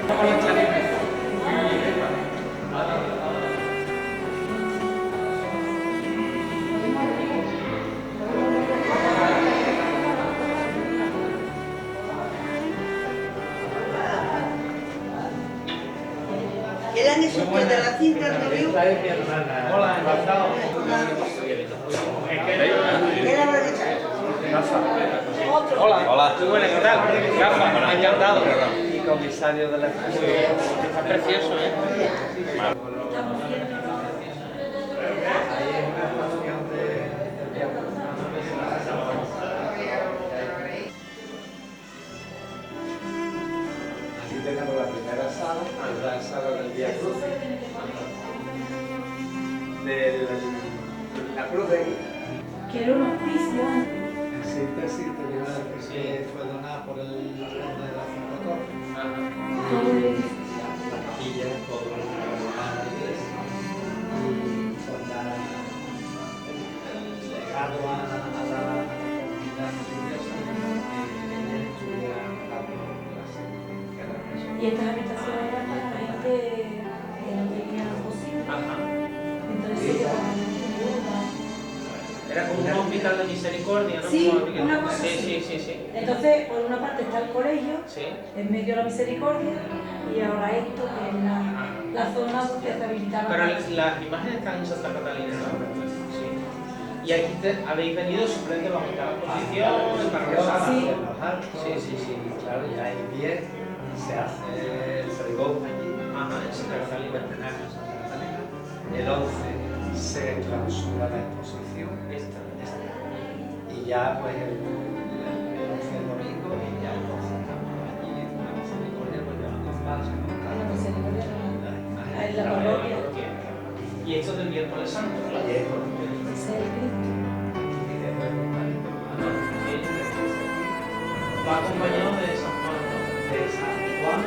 ¿El año usted de la cinta no vio? Esta es mi hermana. Hola, encantado. ¿Qué le habrá dicho? Hola. Hola. Muy buenas, ¿qué tal? Gafa, encantado. Y comisario de la exposición. Está precioso, ¿eh? Ahí es una estación de teatro. Aquí tenemos la primera sala, la sala del Vía Cruz. La Cruz de Guía. Que era un hospicio antes. Sí, que fue donada por el conde de las Cinco Torres. Todo el edificio. La capilla, todo la iglesia. Y con el legado a la comunidad religiosa, ella estudia clase, que era eso. Y estas habitaciones eran para la gente que no tenía cocina. Entonces se llevaban Era como un hospital de misericordia, ¿no? Sí, Como una cosa sí, así. sí. Entonces, por una parte está el colegio, Sí. en medio de la misericordia, y ahora esto, que es la zona donde se habilitaron. Pero las imágenes están en Santa Catalina, ¿no? Sí. Y aquí habéis venido simplemente para montar la exposición, para rezar. Sí. Los altos, Sí. claro, ya el 10 se hace el pregón allí. Ajá, en Santa Catalina. Centenario de Santa Catalina. El 11 se clausura la exposición. Y ya pues el 11 el domingo y ya el 12 estamos allí en la misericordia pues llevando falsos, ¿no? La misericordia no. En la parroquia. Y esto es del miércoles santo, claro. Ese es el Cristo. Va acompañado de San Juan, ¿no? De San Juan.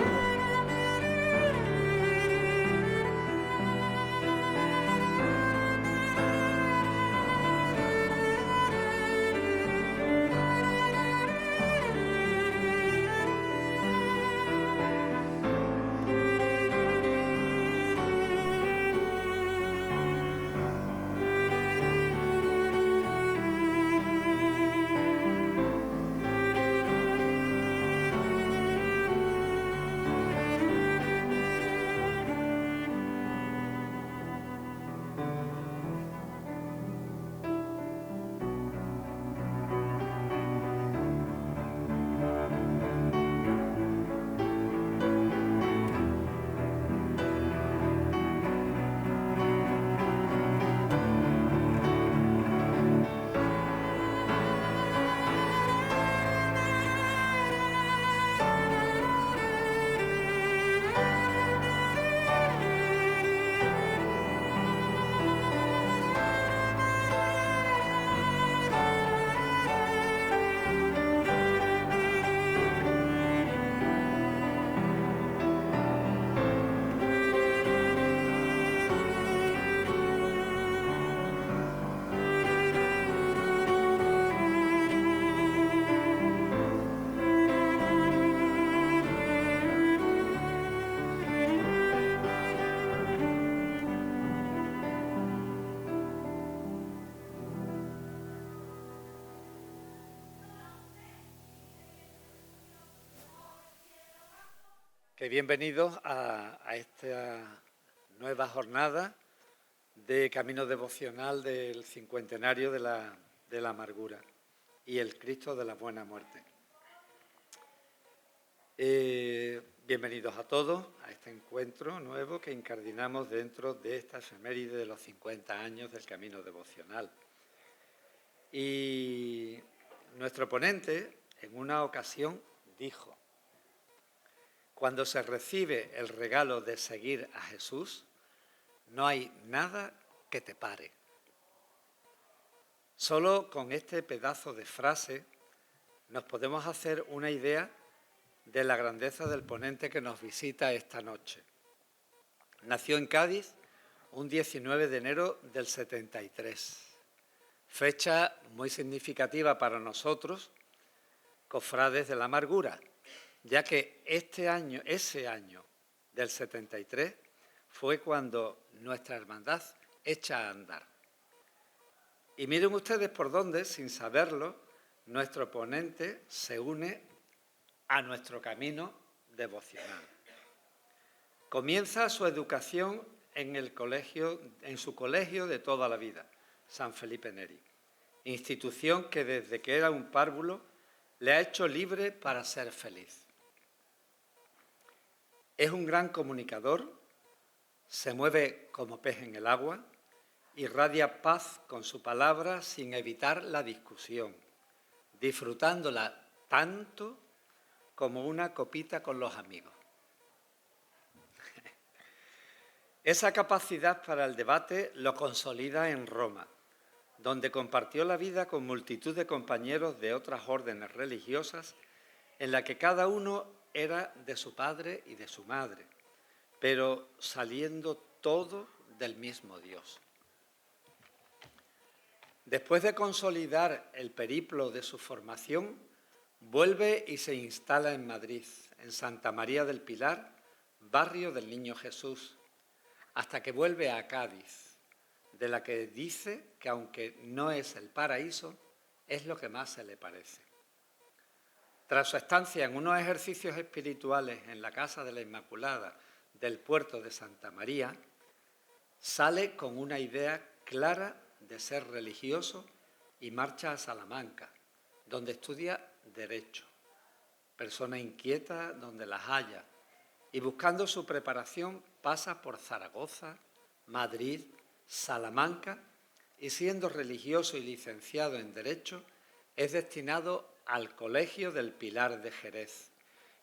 Bienvenidos a esta nueva jornada de Camino Devocional del cincuentenario de la amargura y el Cristo de la Buena Muerte. Bienvenidos a todos a este encuentro nuevo que incardinamos dentro de esta efeméride de los 50 años del Camino Devocional. Y nuestro ponente en una ocasión dijo: cuando se recibe el regalo de seguir a Jesús, no hay nada que te pare. Solo con este pedazo de frase nos podemos hacer una idea de la grandeza del ponente que nos visita esta noche. Nació en Cádiz un 19 de enero del 73, fecha muy significativa para nosotros, cofrades de la amargura, ya que ese año del 73 fue cuando nuestra hermandad echa a andar. Y miren ustedes por dónde, sin saberlo, nuestro ponente se une a nuestro camino devocional. Comienza su educación en su colegio de toda la vida, San Felipe Neri, institución que desde que era un párvulo le ha hecho libre para ser feliz. Es un gran comunicador, se mueve como pez en el agua, irradia paz con su palabra sin evitar la discusión, disfrutándola tanto como una copita con los amigos. Esa capacidad para el debate lo consolida en Roma, donde compartió la vida con multitud de compañeros de otras órdenes religiosas, en la que cada uno era de su padre y de su madre, pero saliendo todo del mismo Dios. Después de consolidar el periplo de su formación, vuelve y se instala en Madrid, en Santa María del Pilar, barrio del Niño Jesús, hasta que vuelve a Cádiz, de la que dice que aunque no es el paraíso, es lo que más se le parece. Tras su estancia en unos ejercicios espirituales en la Casa de la Inmaculada del puerto de Santa María, sale con una idea clara de ser religioso y marcha a Salamanca, donde estudia Derecho, persona inquieta donde las haya, y buscando su preparación pasa por Zaragoza, Madrid, Salamanca, y siendo religioso y licenciado en Derecho, es destinado al Colegio del Pilar de Jerez,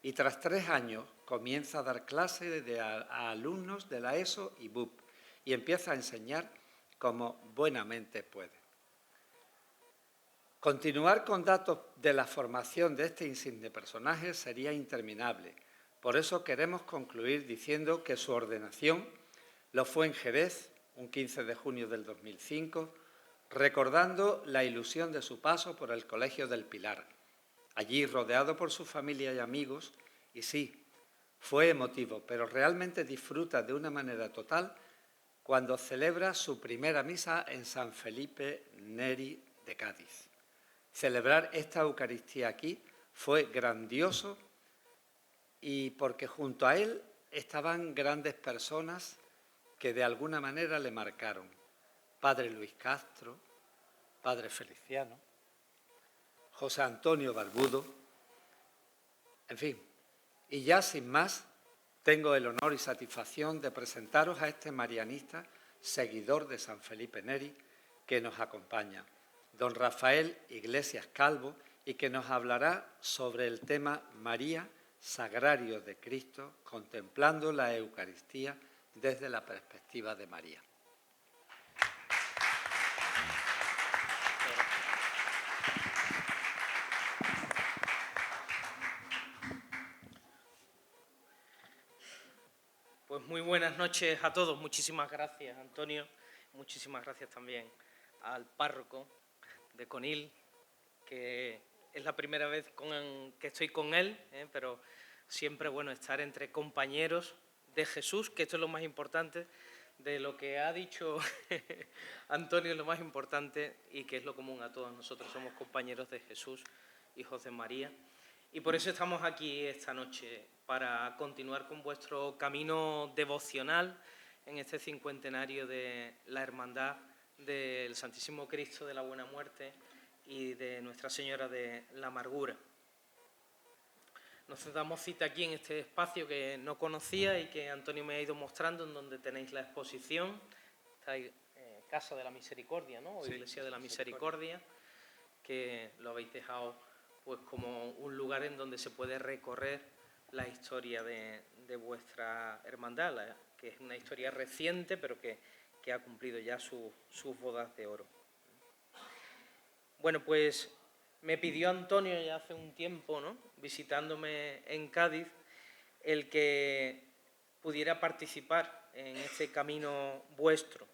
y tras 3 años comienza a dar clase a alumnos de la ESO y BUP, y empieza a enseñar como buenamente puede. Continuar con datos de la formación de este insigne personaje sería interminable. Por eso queremos concluir diciendo que su ordenación lo fue en Jerez, un 15 de junio del 2005, recordando la ilusión de su paso por el Colegio del Pilar, allí rodeado por su familia y amigos, y sí, fue emotivo, pero realmente disfruta de una manera total cuando celebra su primera misa en San Felipe Neri de Cádiz. Celebrar esta Eucaristía aquí fue grandioso y porque junto a él estaban grandes personas que de alguna manera le marcaron. Padre Luis Castro, Padre Feliciano, José Antonio Barbudo, en fin. Y ya sin más, tengo el honor y satisfacción de presentaros a este marianista, seguidor de San Felipe Neri, que nos acompaña, don Rafael Iglesias Calvo, y que nos hablará sobre el tema María, Sagrario de Cristo, contemplando la Eucaristía desde la perspectiva de María. Pues muy buenas noches a todos. Muchísimas gracias, Antonio. Muchísimas gracias también al párroco de Conil, que es la primera vez que estoy con él, pero siempre bueno estar entre compañeros de Jesús, que esto es lo más importante, de lo que ha dicho Antonio es lo más importante y que es lo común a todos nosotros. Somos compañeros de Jesús, hijos de María. Y por eso estamos aquí esta noche, para continuar con vuestro camino devocional en este 50enario de la Hermandad del Santísimo Cristo de la Buena Muerte y de Nuestra Señora de la Amargura. Nos damos cita aquí en este espacio que no conocía y que Antonio me ha ido mostrando, en donde tenéis la exposición. Está ahí, Casa de la Misericordia, ¿no? O sí, Iglesia de la Misericordia, que lo habéis dejado pues como un lugar en donde se puede recorrer la historia de vuestra hermandad, que es una historia reciente, pero que ha cumplido ya sus bodas de oro. Bueno, pues me pidió Antonio ya hace un tiempo, ¿no?, visitándome en Cádiz, el que pudiera participar en este camino vuestro.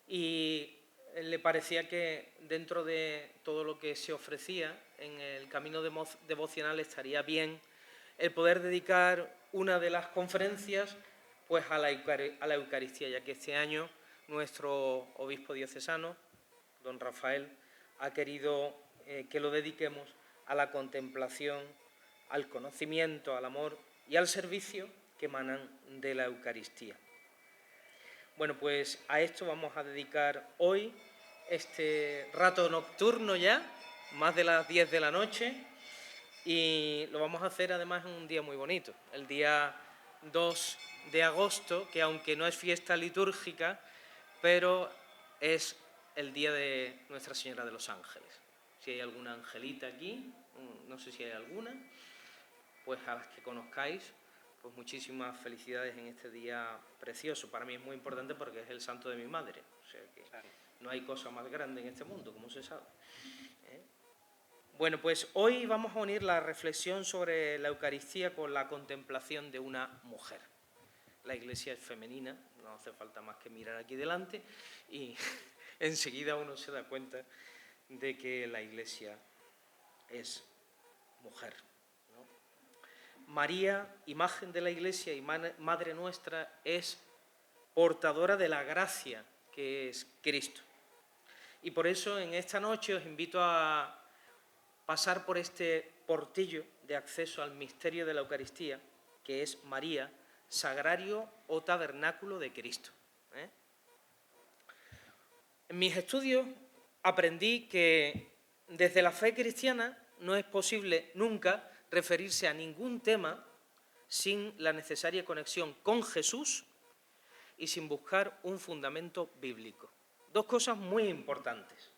Y le parecía que dentro de todo lo que se ofrecía en el camino devocional estaría bien el poder dedicar una de las conferencias pues a la Eucaristía, ya que este año nuestro obispo diocesano, don Rafael, ha querido que lo dediquemos a la contemplación, al conocimiento, al amor y al servicio que emanan de la Eucaristía. Bueno, pues a esto vamos a dedicar hoy este rato nocturno ya, más de las 10 de la noche, y lo vamos a hacer además en un día muy bonito, el día 2 de agosto, que aunque no es fiesta litúrgica, pero es el día de Nuestra Señora de los Ángeles. Si hay alguna angelita aquí, no sé si hay alguna, pues a las que conozcáis, pues muchísimas felicidades en este día precioso. Para mí es muy importante porque es el santo de mi madre, o sea que no hay cosa más grande en este mundo, como se sabe. Bueno, pues hoy vamos a unir la reflexión sobre la Eucaristía con la contemplación de una mujer. La Iglesia es femenina, no hace falta más que mirar aquí delante y enseguida uno se da cuenta de que la Iglesia es mujer, ¿no? María, imagen de la Iglesia y Madre nuestra, es portadora de la gracia que es Cristo. Y por eso en esta noche os invito a pasar por este portillo de acceso al misterio de la Eucaristía, que es María, sagrario o tabernáculo de Cristo. En mis estudios aprendí que desde la fe cristiana no es posible nunca referirse a ningún tema sin la necesaria conexión con Jesús y sin buscar un fundamento bíblico. Dos cosas muy importantes: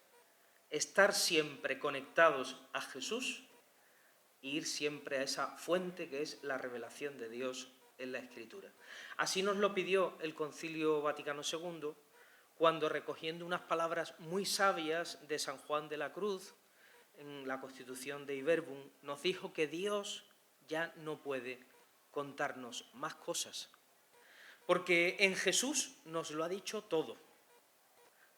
estar siempre conectados a Jesús e ir siempre a esa fuente que es la revelación de Dios en la Escritura. Así nos lo pidió el Concilio Vaticano II, cuando, recogiendo unas palabras muy sabias de San Juan de la Cruz, en la Constitución de Iberbum, nos dijo que Dios ya no puede contarnos más cosas, porque en Jesús nos lo ha dicho todo.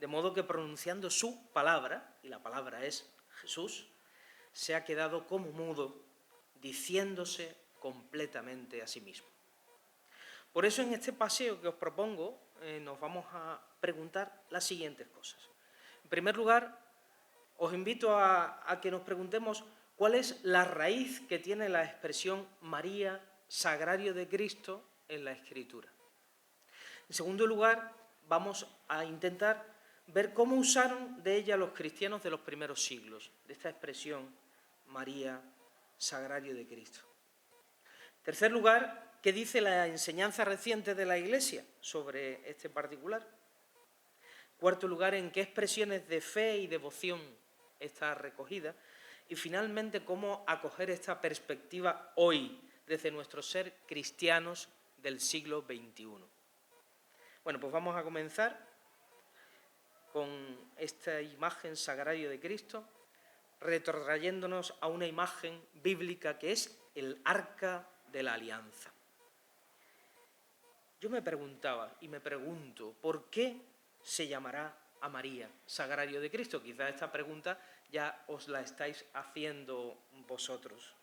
De modo que pronunciando su palabra, y la palabra es Jesús, se ha quedado como mudo, diciéndose completamente a sí mismo. Por eso en este paseo que os propongo nos vamos a preguntar las siguientes cosas. En primer lugar, os invito a que nos preguntemos cuál es la raíz que tiene la expresión María, sagrario de Cristo, en la Escritura. En segundo lugar, vamos a intentar ver cómo usaron de ella los cristianos de los primeros siglos, de esta expresión María, sagrario de Cristo. En tercer lugar, ¿qué dice la enseñanza reciente de la Iglesia sobre este particular? En cuarto lugar, ¿en qué expresiones de fe y devoción está recogida? Y finalmente, ¿cómo acoger esta perspectiva hoy, desde nuestro ser cristianos del siglo XXI? Bueno, pues vamos a comenzar con esta imagen sagrario de Cristo, retrotrayéndonos a una imagen bíblica que es el Arca de la Alianza. Yo me preguntaba y me pregunto, ¿por qué se llamará a María sagrario de Cristo? Quizás esta pregunta ya os la estáis haciendo vosotros.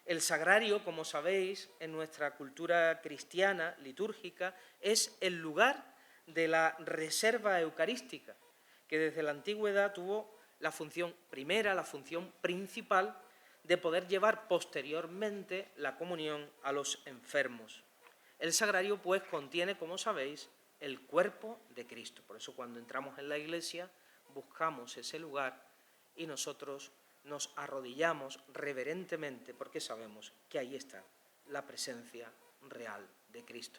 El sagrario, como sabéis, en nuestra cultura cristiana, litúrgica, es el lugar de la reserva eucarística, que desde la antigüedad tuvo la función primera, la función principal, de poder llevar posteriormente la comunión a los enfermos. El sagrario, pues, contiene, como sabéis, el cuerpo de Cristo. Por eso, cuando entramos en la iglesia, buscamos ese lugar y nosotros nos arrodillamos reverentemente porque sabemos que ahí está la presencia real de Cristo.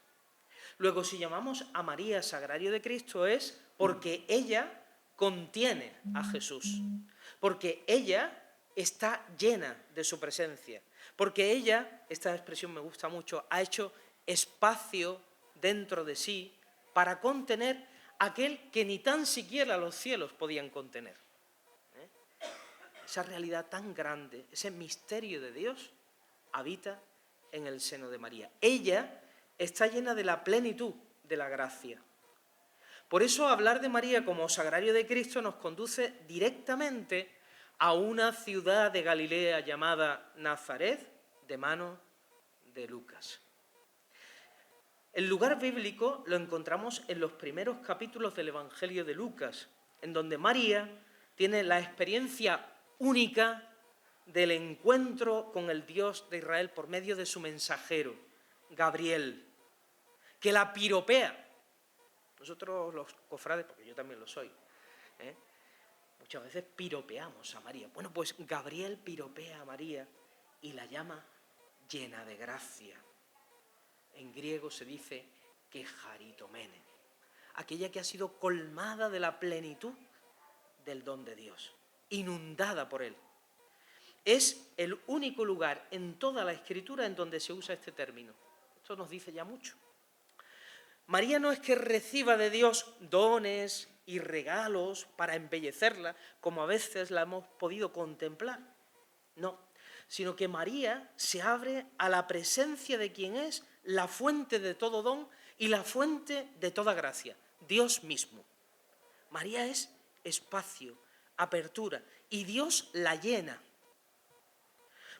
Luego, si llamamos a María sagrario de Cristo, es porque ella contiene a Jesús, porque ella está llena de su presencia, porque ella, esta expresión me gusta mucho, ha hecho espacio dentro de sí para contener aquel que ni tan siquiera los cielos podían contener. Esa realidad tan grande, ese misterio de Dios, habita en el seno de María. Ella está llena de la plenitud de la gracia. Por eso hablar de María como sagrario de Cristo nos conduce directamente a una ciudad de Galilea llamada Nazaret, de mano de Lucas. El lugar bíblico lo encontramos en los primeros capítulos del Evangelio de Lucas, en donde María tiene la experiencia única del encuentro con el Dios de Israel por medio de su mensajero, Gabriel, que la piropea. Nosotros los cofrades, porque yo también lo soy, muchas veces piropeamos a María. Bueno, pues Gabriel piropea a María y la llama llena de gracia. En griego se dice que charitomene, aquella que ha sido colmada de la plenitud del don de Dios, inundada por él. Es el único lugar en toda la Escritura en donde se usa este término. Esto nos dice ya mucho. María no es que reciba de Dios dones y regalos para embellecerla, como a veces la hemos podido contemplar. No, sino que María se abre a la presencia de quien es la fuente de todo don y la fuente de toda gracia, Dios mismo. María es espacio, apertura, y Dios la llena.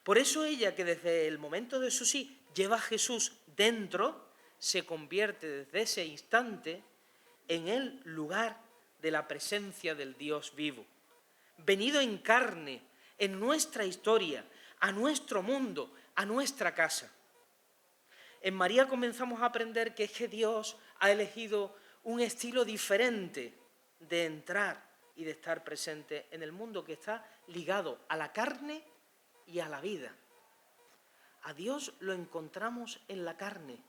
Por eso ella, que desde el momento de su sí lleva a Jesús dentro, se convierte desde ese instante en el lugar de la presencia del Dios vivo, venido en carne, en nuestra historia, a nuestro mundo, a nuestra casa. En María comenzamos a aprender que es que Dios ha elegido un estilo diferente de entrar y de estar presente en el mundo, que está ligado a la carne y a la vida. A Dios lo encontramos en la carne,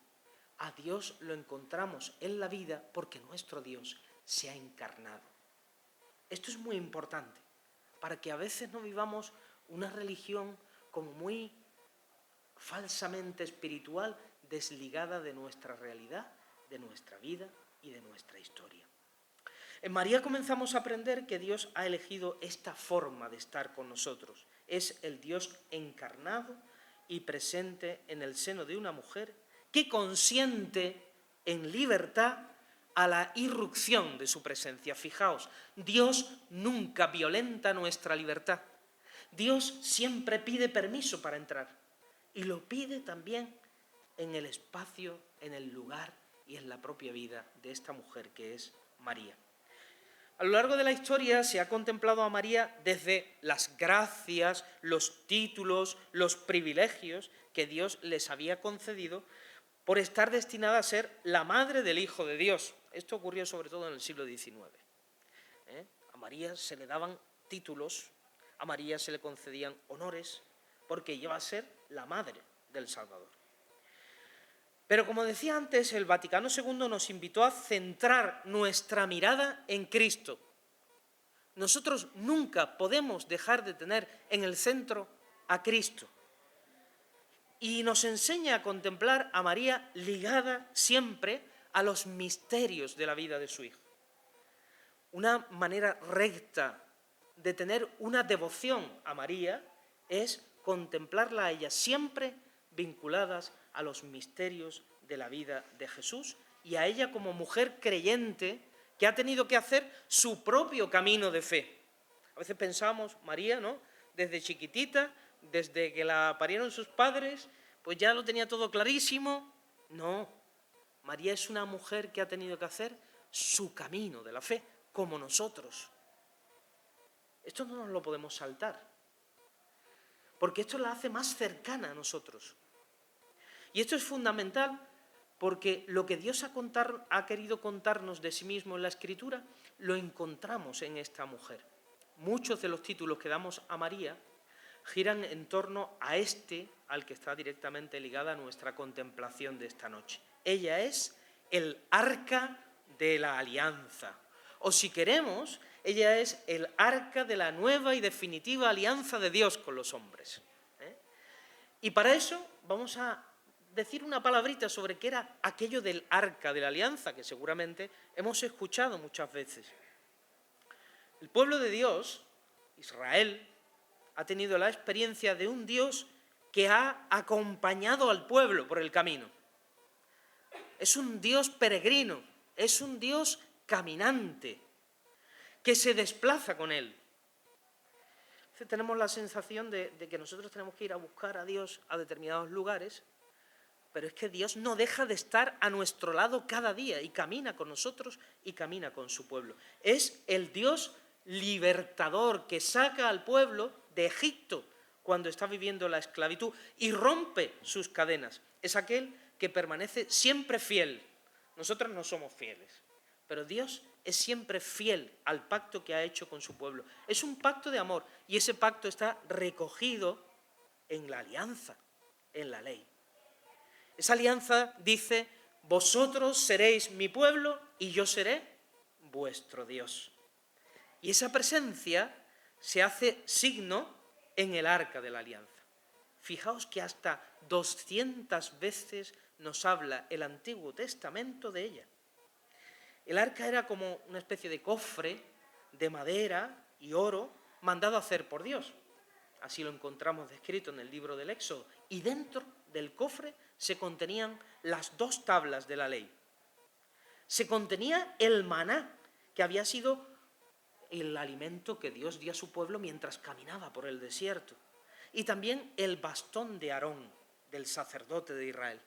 a Dios lo encontramos en la vida, porque nuestro Dios se ha encarnado. Esto es muy importante, para que a veces no vivamos una religión como muy falsamente espiritual, desligada de nuestra realidad, de nuestra vida y de nuestra historia. En María comenzamos a aprender que Dios ha elegido esta forma de estar con nosotros. Es el Dios encarnado y presente en el seno de una mujer que consiente en libertad a la irrupción de su presencia. Fijaos, Dios nunca violenta nuestra libertad. Dios siempre pide permiso para entrar, y lo pide también en el espacio, en el lugar y en la propia vida de esta mujer que es María. A lo largo de la historia se ha contemplado a María desde las gracias, los títulos, los privilegios que Dios les había concedido por estar destinada a ser la madre del Hijo de Dios. Esto ocurrió sobre todo en el siglo XIX. A María se le daban títulos, a María se le concedían honores, porque iba a ser la madre del Salvador. Pero como decía antes, el Vaticano II nos invitó a centrar nuestra mirada en Cristo. Nosotros nunca podemos dejar de tener en el centro a Cristo. Y nos enseña a contemplar a María ligada siempre a los misterios de la vida de su Hijo. Una manera recta de tener una devoción a María es contemplarla a ella siempre vinculadas a los misterios de la vida de Jesús y a ella como mujer creyente que ha tenido que hacer su propio camino de fe. A veces pensamos, María, ¿no?, desde chiquitita, desde que la parieron sus padres, pues ya lo tenía todo clarísimo. No, María es una mujer que ha tenido que hacer su camino de la fe, como nosotros. Esto no nos lo podemos saltar, porque esto la hace más cercana a nosotros. Y esto es fundamental porque lo que Dios ha querido contarnos de sí mismo en la Escritura lo encontramos en esta mujer. Muchos de los títulos que damos a María giran en torno a este, al que está directamente ligada a nuestra contemplación de esta noche. Ella es el arca de la alianza, o si queremos, ella es el arca de la nueva y definitiva alianza de Dios con los hombres. Y para eso vamos a decir una palabrita sobre qué era aquello del arca de la alianza, que seguramente hemos escuchado muchas veces. El pueblo de Dios, Israel, ha tenido la experiencia de un Dios que ha acompañado al pueblo por el camino. Es un Dios peregrino, es un Dios caminante, que se desplaza con él. Tenemos la sensación de que nosotros tenemos que ir a buscar a Dios a determinados lugares, pero es que Dios no deja de estar a nuestro lado cada día y camina con nosotros y camina con su pueblo. Es el Dios libertador que saca al pueblo de Egipto cuando está viviendo la esclavitud y rompe sus cadenas. Es aquel que permanece siempre fiel. Nosotros no somos fieles, pero Dios es siempre fiel al pacto que ha hecho con su pueblo. Es un pacto de amor y ese pacto está recogido en la alianza, en la ley. Esa alianza dice: vosotros seréis mi pueblo y yo seré vuestro Dios. Y esa presencia se hace signo en el arca de la alianza. Fijaos que hasta 200 veces nos habla el Antiguo Testamento de ella. El arca era como una especie de cofre de madera y oro mandado a hacer por Dios. Así lo encontramos descrito en el libro del Éxodo. Y dentro del cofre se contenían las 2 tablas de la ley. Se contenía el maná, que había sido el alimento que Dios dio a su pueblo mientras caminaba por el desierto. Y también el bastón de Aarón, del sacerdote de Israel.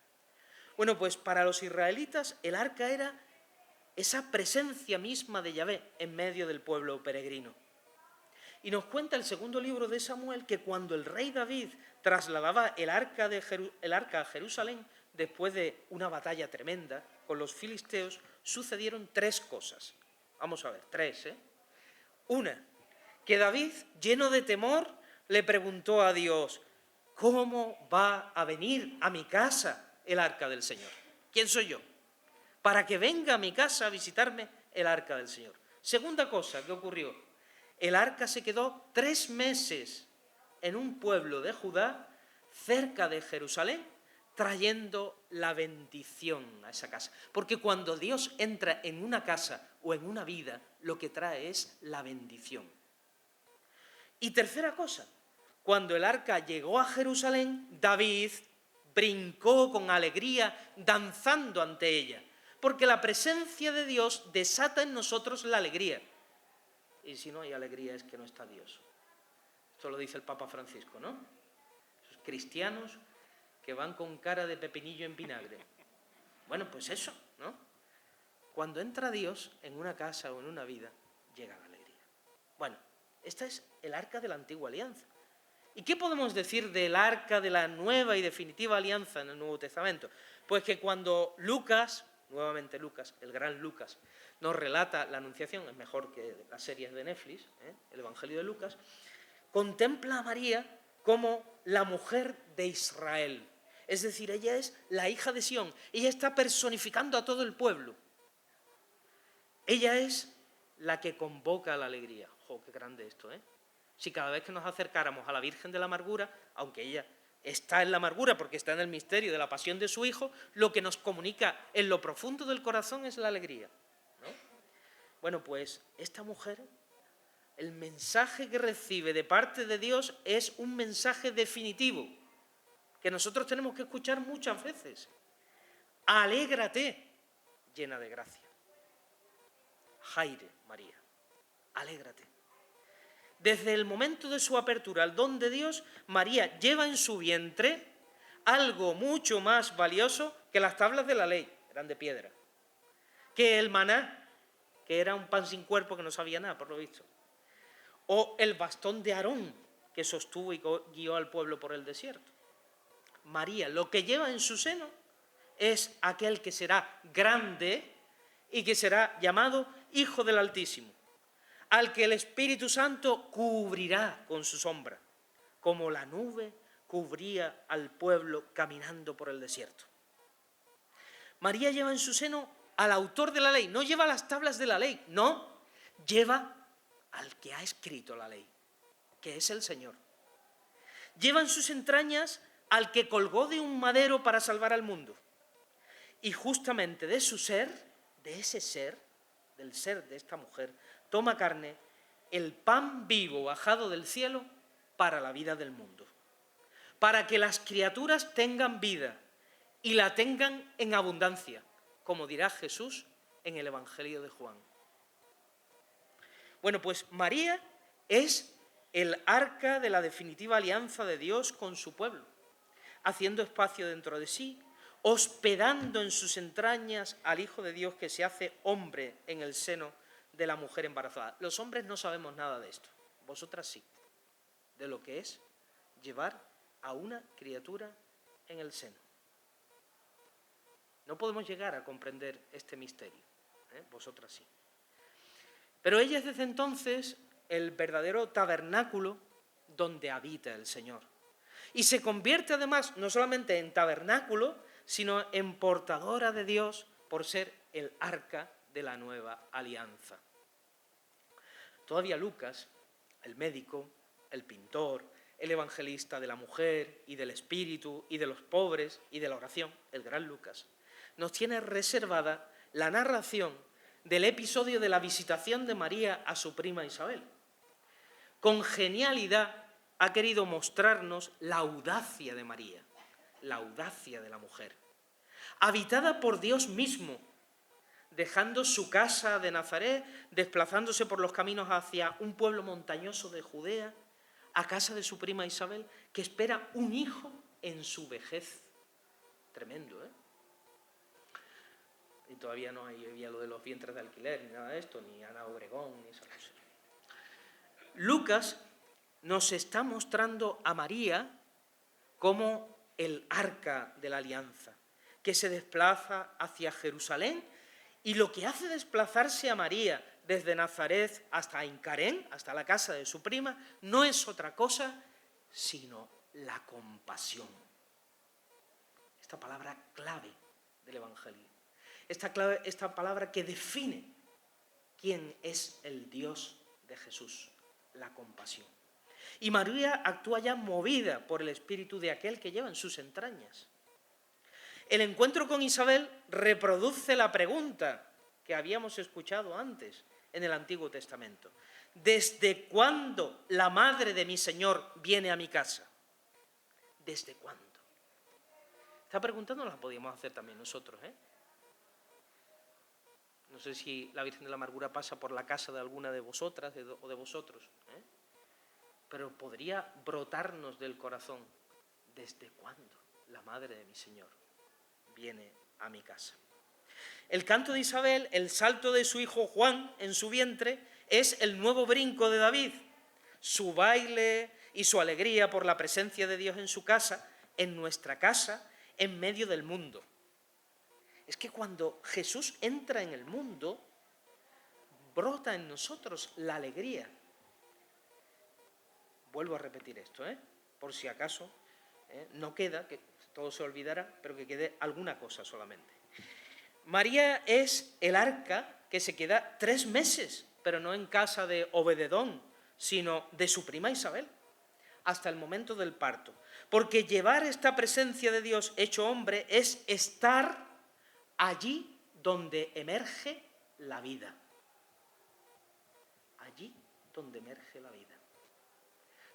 Bueno, pues para los israelitas el arca era esa presencia misma de Yahvé en medio del pueblo peregrino. Y nos cuenta el segundo libro de Samuel que cuando el rey David trasladaba el arca a Jerusalén, después de una batalla tremenda con los filisteos, sucedieron 3 cosas. Vamos a ver, 3, Una, que David, lleno de temor, le preguntó a Dios: ¿cómo va a venir a mi casa el arca del Señor? ¿Quién soy yo para que venga a mi casa a visitarme el arca del Señor? Segunda cosa que ocurrió: el arca se quedó 3 meses en un pueblo de Judá, cerca de Jerusalén, trayendo la bendición a esa casa. Porque cuando Dios entra en una casa o en una vida, lo que trae es la bendición. Y tercera cosa, cuando el arca llegó a Jerusalén, David brincó con alegría, danzando ante ella, porque la presencia de Dios desata en nosotros la alegría. Y si no hay alegría es que no está Dios. Esto lo dice el Papa Francisco, ¿no? Esos cristianos que van con cara de pepinillo en vinagre. Bueno, pues eso, ¿no? Cuando entra Dios en una casa o en una vida, llega la alegría. Bueno, esta es el arca de la antigua alianza. ¿Y qué podemos decir del arca de la nueva y definitiva alianza en el Nuevo Testamento? Pues que cuando Lucas, nuevamente Lucas, el gran Lucas, nos relata la Anunciación, es mejor que las series de Netflix, el Evangelio de Lucas, contempla a María como la mujer de Israel. Es decir, ella es la hija de Sión, ella está personificando a todo el pueblo. Ella es la que convoca a la alegría. ¡Jo, qué grande esto, Si cada vez que nos acercáramos a la Virgen de la Amargura, aunque ella está en la amargura porque está en el misterio de la pasión de su Hijo, lo que nos comunica en lo profundo del corazón es la alegría, ¿no? Bueno, pues esta mujer, el mensaje que recibe de parte de Dios es un mensaje definitivo, que nosotros tenemos que escuchar muchas veces. Alégrate, llena de gracia. Jaire, María, alégrate. Desde el momento de su apertura al don de Dios, María lleva en su vientre algo mucho más valioso que las tablas de la ley, eran de piedra, que el maná, que era un pan sin cuerpo que no sabía nada, por lo visto, o el bastón de Aarón, que sostuvo y guió al pueblo por el desierto. María, lo que lleva en su seno es aquel que será grande y que será llamado Hijo del Altísimo, al que el Espíritu Santo cubrirá con su sombra, como la nube cubría al pueblo caminando por el desierto. María lleva en su seno al autor de la ley, no lleva las tablas de la ley, no, lleva al que ha escrito la ley, que es el Señor. Lleva en sus entrañas al que colgó de un madero para salvar al mundo. Y justamente de su ser, de ese ser, del ser de esta mujer, toma carne el pan vivo bajado del cielo para la vida del mundo, para que las criaturas tengan vida y la tengan en abundancia, como dirá Jesús en el Evangelio de Juan. Bueno, pues María es el arca de la definitiva alianza de Dios con su pueblo, haciendo espacio dentro de sí, hospedando en sus entrañas al Hijo de Dios que se hace hombre en el seno de la mujer embarazada. Los hombres no sabemos nada de esto, vosotras sí, de lo que es llevar a una criatura en el seno. No podemos llegar a comprender este misterio, vosotras sí. Pero ella es desde entonces el verdadero tabernáculo donde habita el Señor. Y se convierte además no solamente en tabernáculo, sino en portadora de Dios por ser el arca de la nueva alianza. Todavía Lucas, el médico, el pintor, el evangelista de la mujer y del espíritu y de los pobres y de la oración, el gran Lucas, nos tiene reservada la narración del episodio de la visitación de María a su prima Isabel. Con genialidad ha querido mostrarnos la audacia de María, la audacia de la mujer, habitada por Dios mismo, dejando su casa de Nazaret, desplazándose por los caminos hacia un pueblo montañoso de Judea, a casa de su prima Isabel, que espera un hijo en su vejez. Tremendo, ¿eh? Y todavía no había lo de los vientres de alquiler, ni nada de esto, ni Ana Obregón, ni esas cosas. Lucas nos está mostrando a María como el arca de la alianza, que se desplaza hacia Jerusalén, y lo que hace desplazarse a María desde Nazaret hasta Incarén, hasta la casa de su prima, no es otra cosa sino la compasión. Esta palabra clave del Evangelio. Esta palabra que define quién es el Dios de Jesús, la compasión. Y María actúa ya movida por el espíritu de aquel que lleva en sus entrañas. El encuentro con Isabel reproduce la pregunta que habíamos escuchado antes en el Antiguo Testamento. ¿Desde cuándo la madre de mi Señor viene a mi casa? ¿Desde cuándo? Esta pregunta no la podíamos hacer también nosotros, ¿eh? No sé si la Virgen de la Amargura pasa por la casa de alguna de vosotras o de vosotros, ¿eh? Pero podría brotarnos del corazón. ¿Desde cuándo la madre de mi Señor viene a mi casa? El canto de Isabel, el salto de su hijo Juan en su vientre, es el nuevo brinco de David. Su baile y su alegría por la presencia de Dios en su casa, en nuestra casa, en medio del mundo. Es que cuando Jesús entra en el mundo, brota en nosotros la alegría. Vuelvo a repetir esto, por si acaso no queda, que todo se olvidará, pero que quede alguna cosa solamente. María es el arca que se queda 3 meses, pero no en casa de Obededón, sino de su prima Isabel, hasta el momento del parto. Porque llevar esta presencia de Dios hecho hombre es estar allí donde emerge la vida. Allí donde emerge la vida.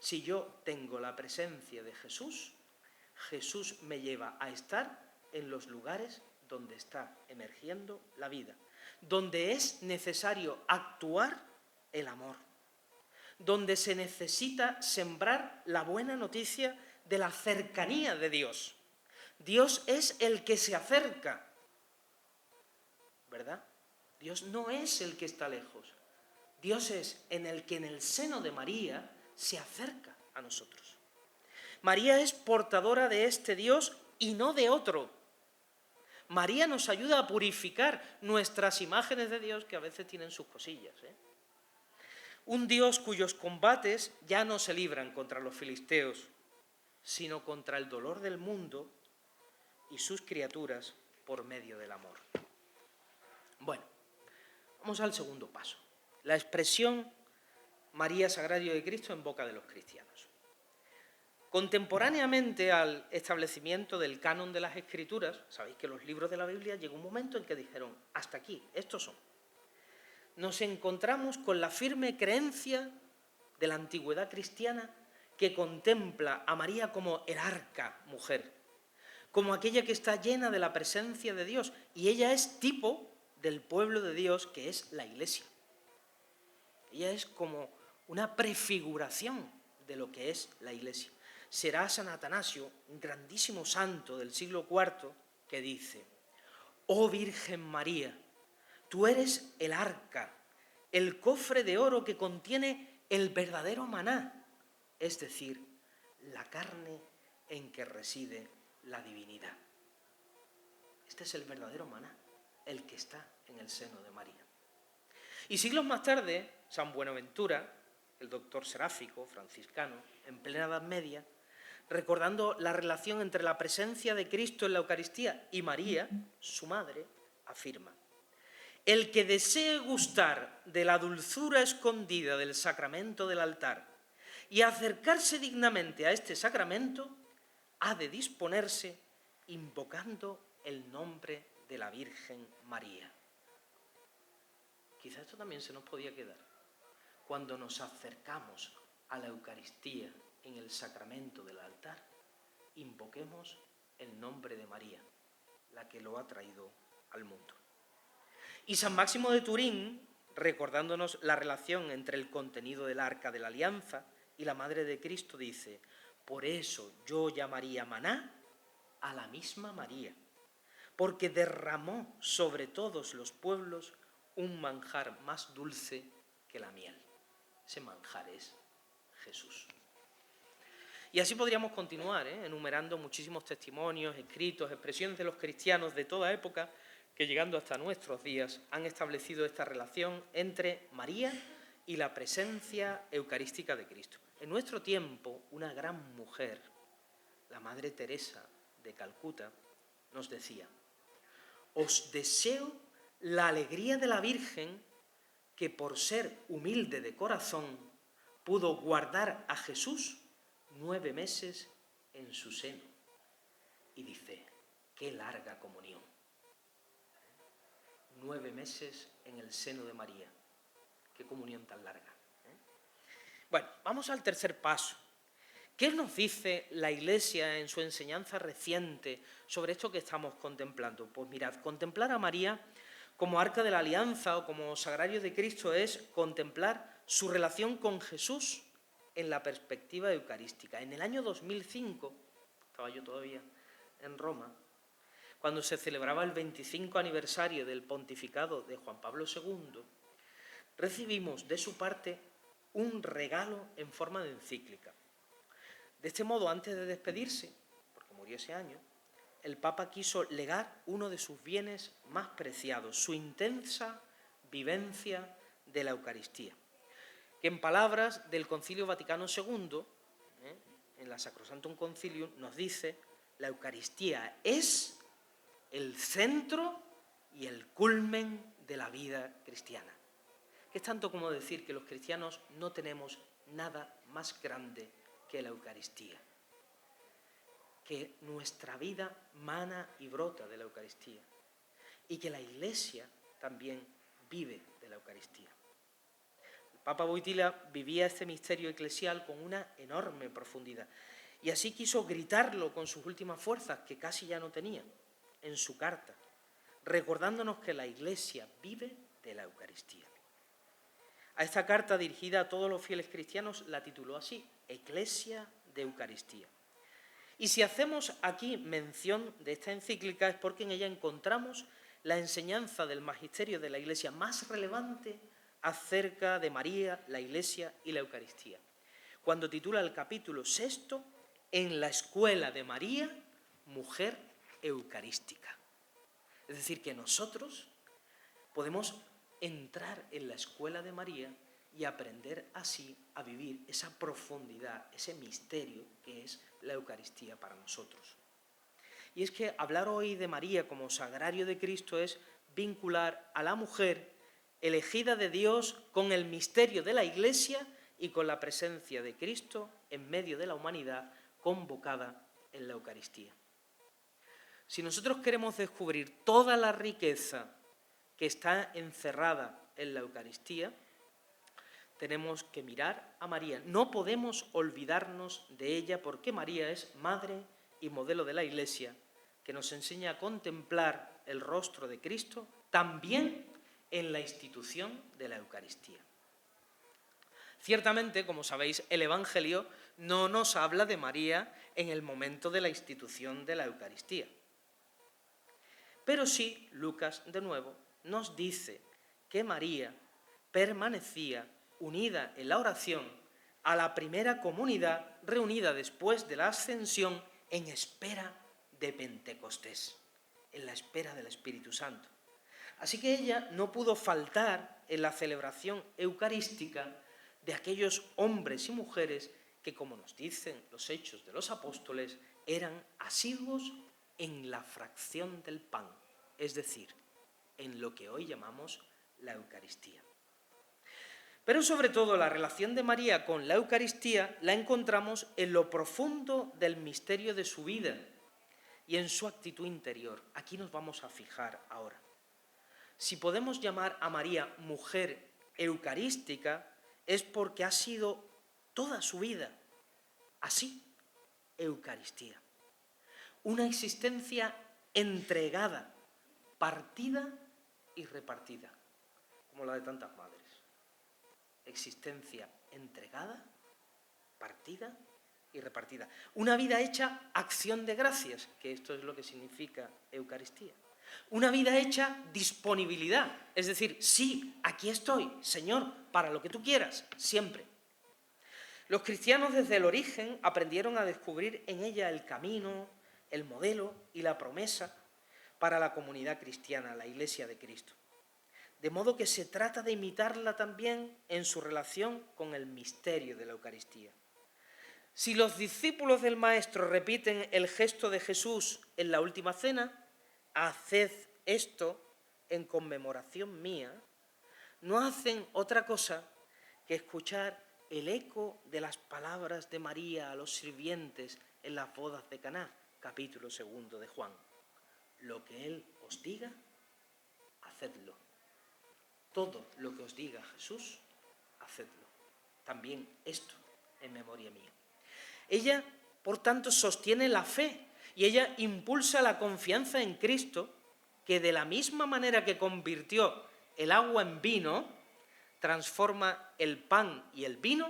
Si yo tengo la presencia de Jesús, Jesús me lleva a estar en los lugares donde está emergiendo la vida, donde es necesario actuar el amor, donde se necesita sembrar la buena noticia de la cercanía de Dios. Dios es el que se acerca, ¿verdad? Dios no es el que está lejos. Dios es en el que en el seno de María se acerca a nosotros. María es portadora de este Dios y no de otro. María nos ayuda a purificar nuestras imágenes de Dios, que a veces tienen sus cosillas, Un Dios cuyos combates ya no se libran contra los filisteos, sino contra el dolor del mundo y sus criaturas por medio del amor. Bueno, vamos al segundo paso. La expresión María Sagrario de Cristo en boca de los cristianos. Contemporáneamente al establecimiento del canon de las Escrituras, sabéis que los libros de la Biblia llegó un momento en que dijeron, hasta aquí, estos son. Nos encontramos con la firme creencia de la antigüedad cristiana que contempla a María como el arca mujer, como aquella que está llena de la presencia de Dios, y ella es tipo del pueblo de Dios que es la Iglesia. Ella es como una prefiguración de lo que es la Iglesia. Será San Atanasio, un grandísimo santo del siglo IV, que dice: «Oh Virgen María, tú eres el arca, el cofre de oro que contiene el verdadero maná, es decir, la carne en que reside la divinidad». Este es el verdadero maná, el que está en el seno de María. Y siglos más tarde, San Buenaventura, el doctor seráfico franciscano, en plena Edad Media, recordando la relación entre la presencia de Cristo en la Eucaristía y María, su madre, afirma: «El que desee gustar de la dulzura escondida del sacramento del altar y acercarse dignamente a este sacramento, ha de disponerse invocando el nombre de la Virgen María». Quizá esto también se nos podía quedar. Cuando nos acercamos a la Eucaristía en el sacramento del altar, invoquemos el nombre de María, la que lo ha traído al mundo. Y San Máximo de Turín, recordándonos la relación entre el contenido del Arca de la Alianza y la Madre de Cristo, dice: «Por eso yo llamaría maná a la misma María, porque derramó sobre todos los pueblos un manjar más dulce que la miel». Ese manjar es Jesús. Y así podríamos continuar, enumerando muchísimos testimonios, escritos, expresiones de los cristianos de toda época que, llegando hasta nuestros días, han establecido esta relación entre María y la presencia eucarística de Cristo. En nuestro tiempo, una gran mujer, la Madre Teresa de Calcuta, nos decía: «Os deseo la alegría de la Virgen, que por ser humilde de corazón pudo guardar a Jesús 9 meses en su seno». Y dice: «Qué larga comunión». 9 meses en el seno de María. Qué comunión tan larga. Bueno, vamos al tercer paso. ¿Qué nos dice la Iglesia en su enseñanza reciente sobre esto que estamos contemplando? Pues mirad, contemplar a María como arca de la alianza o como sagrario de Cristo es contemplar su relación con Jesús en la perspectiva eucarística. En el año 2005, estaba yo todavía en Roma, cuando se celebraba el 25 aniversario del pontificado de Juan Pablo II, recibimos de su parte un regalo en forma de encíclica. De este modo, antes de despedirse, porque murió ese año, el Papa quiso legar uno de sus bienes más preciados, su intensa vivencia de la Eucaristía, que en palabras del Concilio Vaticano II, en la Sacrosanctum Concilium, nos dice: la Eucaristía es el centro y el culmen de la vida cristiana. Que es tanto como decir que los cristianos no tenemos nada más grande que la Eucaristía, que nuestra vida mana y brota de la Eucaristía y que la Iglesia también vive de la Eucaristía. El Papa Wojtyła vivía este misterio eclesial con una enorme profundidad y así quiso gritarlo con sus últimas fuerzas, que casi ya no tenía, en su carta, recordándonos que la Iglesia vive de la Eucaristía. A esta carta, dirigida a todos los fieles cristianos, la tituló así: Eclesia de Eucaristía. Y si hacemos aquí mención de esta encíclica es porque en ella encontramos la enseñanza del magisterio de la Iglesia más relevante acerca de María, la Iglesia y la Eucaristía, cuando titula el capítulo 6, En la escuela de María, mujer eucarística. Es decir, que nosotros podemos entrar en la escuela de María y aprender así a vivir esa profundidad, ese misterio que es la Eucaristía para nosotros. Y es que hablar hoy de María como sagrario de Cristo es vincular a la mujer elegida de Dios con el misterio de la Iglesia y con la presencia de Cristo en medio de la humanidad convocada en la Eucaristía. Si nosotros queremos descubrir toda la riqueza que está encerrada en la Eucaristía, tenemos que mirar a María. No podemos olvidarnos de ella porque María es madre y modelo de la Iglesia, que nos enseña a contemplar el rostro de Cristo también en la institución de la Eucaristía. Ciertamente, como sabéis, el Evangelio no nos habla de María en el momento de la institución de la Eucaristía. Pero sí, Lucas, de nuevo, nos dice que María permanecía unida en la oración a la primera comunidad reunida después de la ascensión en espera de Pentecostés, en la espera del Espíritu Santo. Así que ella no pudo faltar en la celebración eucarística de aquellos hombres y mujeres que, como nos dicen los Hechos de los Apóstoles, eran asiduos en la fracción del pan, es decir, en lo que hoy llamamos la Eucaristía. Pero sobre todo la relación de María con la Eucaristía la encontramos en lo profundo del misterio de su vida y en su actitud interior. Aquí nos vamos a fijar ahora. Si podemos llamar a María mujer eucarística, es porque ha sido toda su vida así, Eucaristía. Una existencia entregada, partida y repartida, como la de tantas madres. Existencia entregada, partida y repartida. Una vida hecha acción de gracias, que esto es lo que significa Eucaristía. Una vida hecha disponibilidad, es decir, sí, aquí estoy, Señor, para lo que tú quieras, siempre. Los cristianos desde el origen aprendieron a descubrir en ella el camino, el modelo y la promesa para la comunidad cristiana, la Iglesia de Cristo. De modo que se trata de imitarla también en su relación con el misterio de la Eucaristía. Si los discípulos del Maestro repiten el gesto de Jesús en la última cena, haced esto en conmemoración mía, no hacen otra cosa que escuchar el eco de las palabras de María a los sirvientes en las bodas de Caná, capítulo 2 de Juan. Lo que Él os diga, hacedlo. Todo lo que os diga Jesús, hacedlo. También esto en memoria mía. Ella, por tanto, sostiene la fe y ella impulsa la confianza en Cristo, que de la misma manera que convirtió el agua en vino, transforma el pan y el vino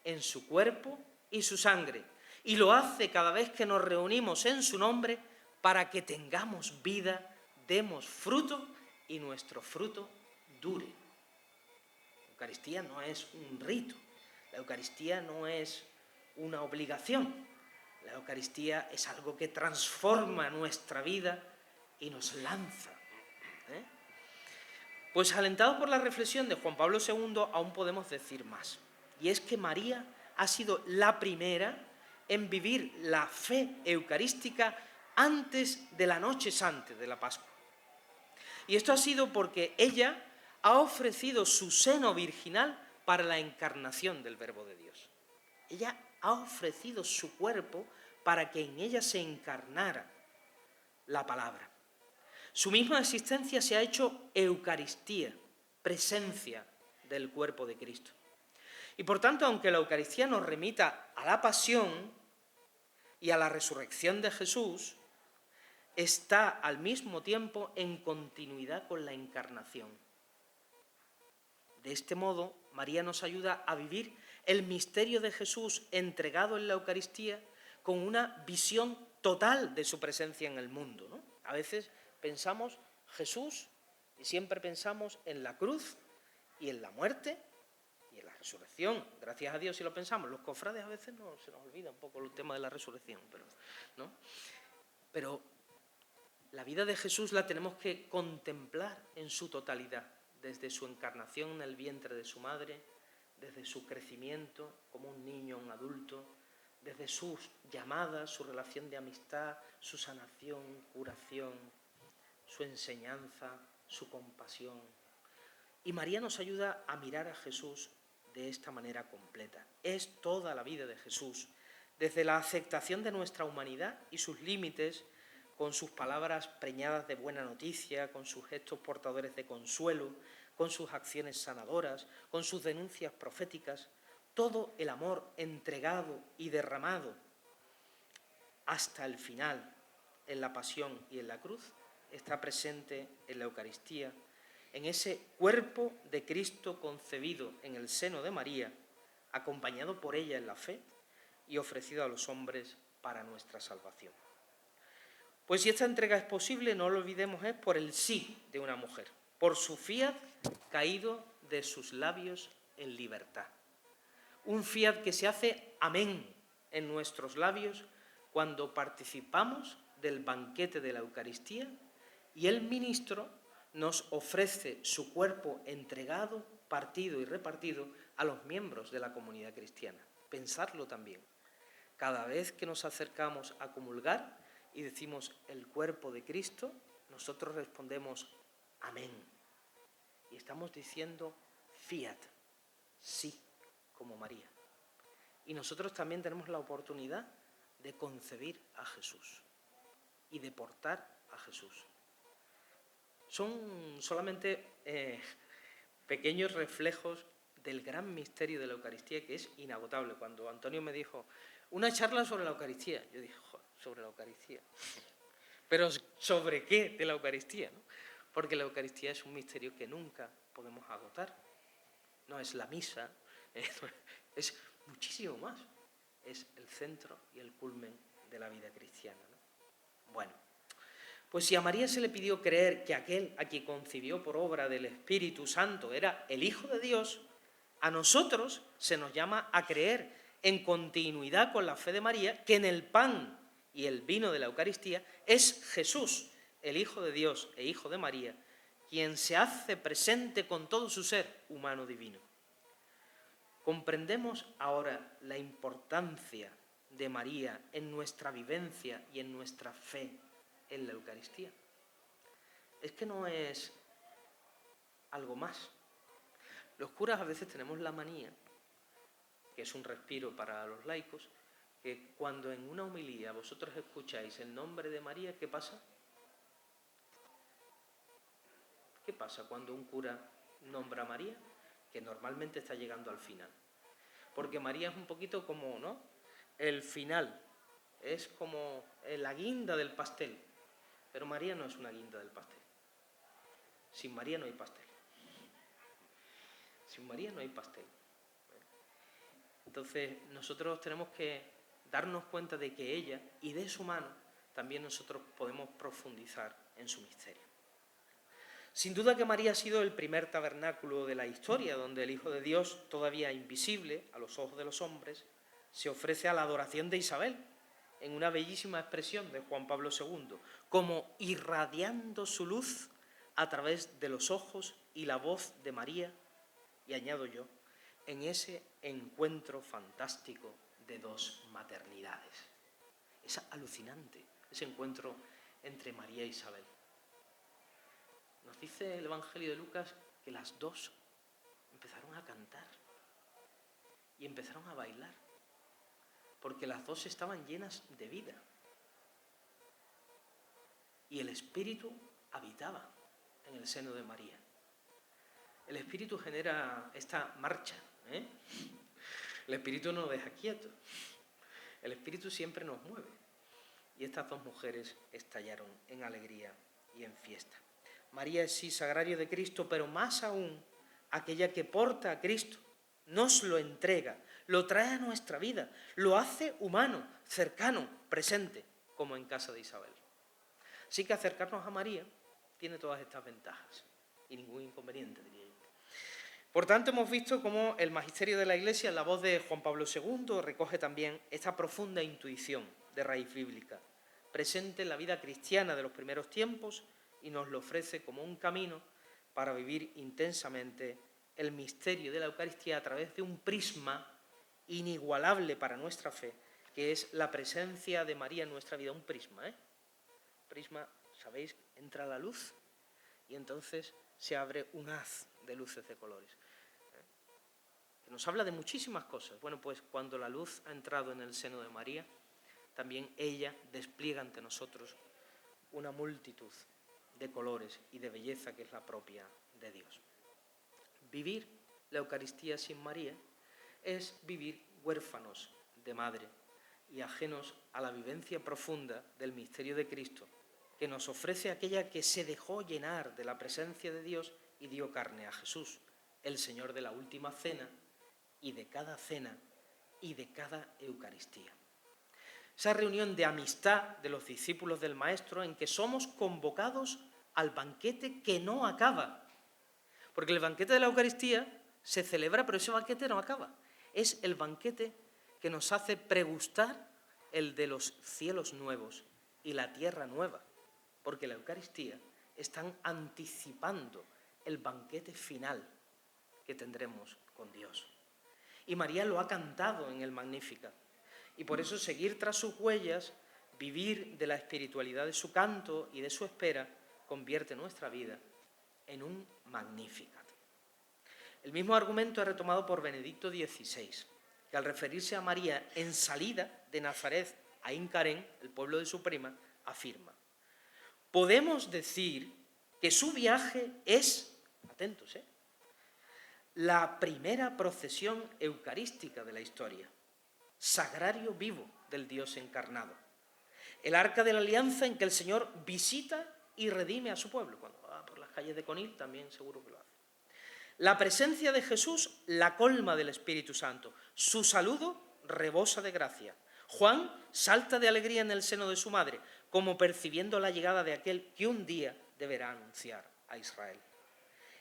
en su cuerpo y su sangre. Y lo hace cada vez que nos reunimos en su nombre para que tengamos vida, demos fruto y nuestro fruto dure. La Eucaristía no es un rito, la Eucaristía no es una obligación, la Eucaristía es algo que transforma nuestra vida y nos lanza. Pues alentado por la reflexión de Juan Pablo II, aún podemos decir más. Y es que María ha sido la primera en vivir la fe eucarística antes de la noche santa de la Pascua. Y esto ha sido porque ella ha ofrecido su seno virginal para la encarnación del Verbo de Dios. Ella ha ofrecido su cuerpo para que en ella se encarnara la palabra. Su misma existencia se ha hecho Eucaristía, presencia del cuerpo de Cristo. Y por tanto, aunque la Eucaristía nos remita a la pasión y a la resurrección de Jesús, está al mismo tiempo en continuidad con la encarnación. De este modo, María nos ayuda a vivir el misterio de Jesús entregado en la Eucaristía con una visión total de su presencia en el mundo, ¿no? A veces pensamos Jesús y siempre pensamos en la cruz y en la muerte y en la resurrección. Gracias a Dios si lo pensamos. Los cofrades a veces no se nos olvida un poco el tema de la resurrección, pero la vida de Jesús la tenemos que contemplar en su totalidad, desde su encarnación en el vientre de su madre, desde su crecimiento como un niño, un adulto, desde sus llamadas, su relación de amistad, su sanación, curación, su enseñanza, su compasión. Y María nos ayuda a mirar a Jesús de esta manera completa. Es toda la vida de Jesús, desde la aceptación de nuestra humanidad y sus límites, con sus palabras preñadas de buena noticia, con sus gestos portadores de consuelo, con sus acciones sanadoras, con sus denuncias proféticas, todo el amor entregado y derramado hasta el final en la pasión y en la cruz está presente en la Eucaristía, en ese cuerpo de Cristo concebido en el seno de María, acompañado por ella en la fe y ofrecido a los hombres para nuestra salvación. Pues si esta entrega es posible, no lo olvidemos, es por el sí de una mujer, por su fiat caído de sus labios en libertad. Un fiat que se hace amén en nuestros labios cuando participamos del banquete de la Eucaristía y el ministro nos ofrece su cuerpo entregado, partido y repartido a los miembros de la comunidad cristiana. Pensadlo también. Cada vez que nos acercamos a comulgar y decimos el cuerpo de Cristo, nosotros respondemos amén. Y estamos diciendo fiat, sí, como María. Y nosotros también tenemos la oportunidad de concebir a Jesús y de portar a Jesús. Son solamente pequeños reflejos del gran misterio de la Eucaristía, que es inagotable. Cuando Antonio me dijo, una charla sobre la Eucaristía, yo dije, sobre la Eucaristía. ¿Pero sobre qué de la Eucaristía? ¿No? Porque la Eucaristía es un misterio que nunca podemos agotar. No es la misa, es muchísimo más. Es el centro y el culmen de la vida cristiana, ¿no? Bueno, pues si a María se le pidió creer que aquel a quien concibió por obra del Espíritu Santo era el Hijo de Dios, a nosotros se nos llama a creer en continuidad con la fe de María que en el pan y el vino de la Eucaristía es Jesús, el Hijo de Dios e Hijo de María, quien se hace presente con todo su ser humano divino. ¿Comprendemos ahora la importancia de María en nuestra vivencia y en nuestra fe en la Eucaristía? Es que no es algo más. Los curas a veces tenemos la manía, que es un respiro para los laicos, que cuando en una homilía vosotros escucháis el nombre de María, ¿qué pasa? ¿Qué pasa cuando un cura nombra a María? Que normalmente está llegando al final. Porque María es un poquito como, ¿no?, el final, es como la guinda del pastel. Pero María no es una guinda del pastel. Sin María no hay pastel. Sin María no hay pastel. Entonces nosotros tenemos que darnos cuenta de que ella y de su mano también nosotros podemos profundizar en su misterio. Sin duda que María ha sido el primer tabernáculo de la historia donde el Hijo de Dios, todavía invisible a los ojos de los hombres, se ofrece a la adoración de Isabel, en una bellísima expresión de Juan Pablo II, como irradiando su luz a través de los ojos y la voz de María, y añado yo, en ese encuentro fantástico de dos maternidades. Es alucinante ese encuentro entre María e Isabel. Nos dice el Evangelio de Lucas que las dos empezaron a cantar y empezaron a bailar, porque las dos estaban llenas de vida y el Espíritu habitaba en el seno de María. El Espíritu genera esta marcha, ¿eh? El Espíritu no nos deja quietos, el Espíritu siempre nos mueve, y estas dos mujeres estallaron en alegría y en fiesta. María es sí sagrario de Cristo, pero más aún aquella que porta a Cristo, nos lo entrega, lo trae a nuestra vida, lo hace humano, cercano, presente, como en casa de Isabel. Así que acercarnos a María tiene todas estas ventajas y ningún inconveniente, diría yo. Por tanto, hemos visto cómo el magisterio de la Iglesia, en la voz de Juan Pablo II, recoge también esta profunda intuición de raíz bíblica, presente en la vida cristiana de los primeros tiempos, y nos lo ofrece como un camino para vivir intensamente el misterio de la Eucaristía a través de un prisma inigualable para nuestra fe, que es la presencia de María en nuestra vida. Un prisma, Prisma, ¿sabéis? Entra la luz y entonces se abre un haz de luces de colores. Que nos habla de muchísimas cosas. Bueno, pues cuando la luz ha entrado en el seno de María, también ella despliega ante nosotros una multitud de colores y de belleza que es la propia de Dios. Vivir la Eucaristía sin María es vivir huérfanos de madre y ajenos a la vivencia profunda del misterio de Cristo, que nos ofrece aquella que se dejó llenar de la presencia de Dios y dio carne a Jesús, el Señor de la última cena y de cada cena y de cada Eucaristía. esa reunión de amistad de los discípulos del Maestro en que somos convocados al banquete que no acaba. Porque el banquete de la Eucaristía se celebra, pero ese banquete no acaba. Es el banquete que nos hace pregustar el de los cielos nuevos y la tierra nueva. Porque la Eucaristía están anticipando el banquete final que tendremos con Dios. Y María lo ha cantado en el Magnificat. Y por eso seguir tras sus huellas, vivir de la espiritualidad de su canto y de su espera, convierte nuestra vida en un Magnificat. El mismo argumento es retomado por Benedicto XVI, que al referirse a María en salida de Nazaret a Incarén, el pueblo de su prima, afirma: podemos decir que su viaje es, atentos, la primera procesión eucarística de la historia, sagrario vivo del Dios encarnado, el arca de la alianza en que el Señor visita y redime a su pueblo. Cuando va por las calles de Conil también seguro que lo hace. La presencia de Jesús la colma del Espíritu Santo, su saludo rebosa de gracia. Juan salta de alegría en el seno de su madre, como percibiendo la llegada de aquel que un día deberá anunciar a Israel.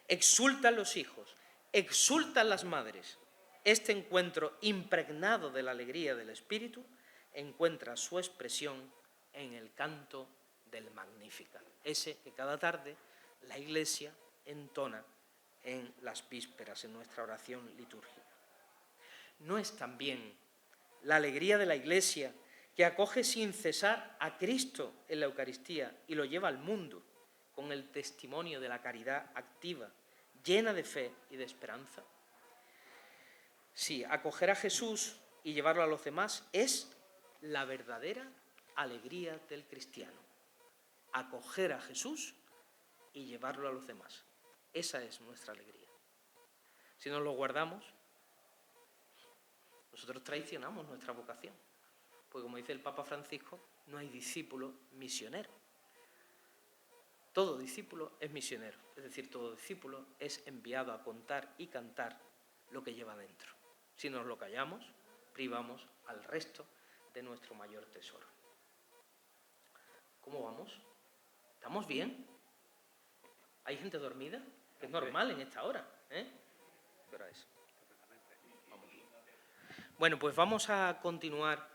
Exultan los hijos, exultan las madres. Este encuentro impregnado de la alegría del Espíritu encuentra su expresión en el canto del Magnificat, ese que cada tarde la Iglesia entona en las vísperas, en nuestra oración litúrgica. ¿No es también la alegría de la Iglesia que acoge sin cesar a Cristo en la Eucaristía y lo lleva al mundo con el testimonio de la caridad activa, llena de fe y de esperanza? Sí, acoger a Jesús y llevarlo a los demás es la verdadera alegría del cristiano. Acoger a Jesús y llevarlo a los demás. Esa es nuestra alegría. Si nos lo guardamos, nosotros traicionamos nuestra vocación. Porque como dice el Papa Francisco, no hay discípulo misionero. Todo discípulo es misionero, es decir, todo discípulo es enviado a contar y cantar lo que lleva dentro. Si nos lo callamos, privamos al resto de nuestro mayor tesoro. ¿Cómo vamos? ¿Estamos bien? ¿Hay gente dormida? Que es normal en esta hora, ¿Qué hora es? Vamos bien. Bueno, pues vamos a continuar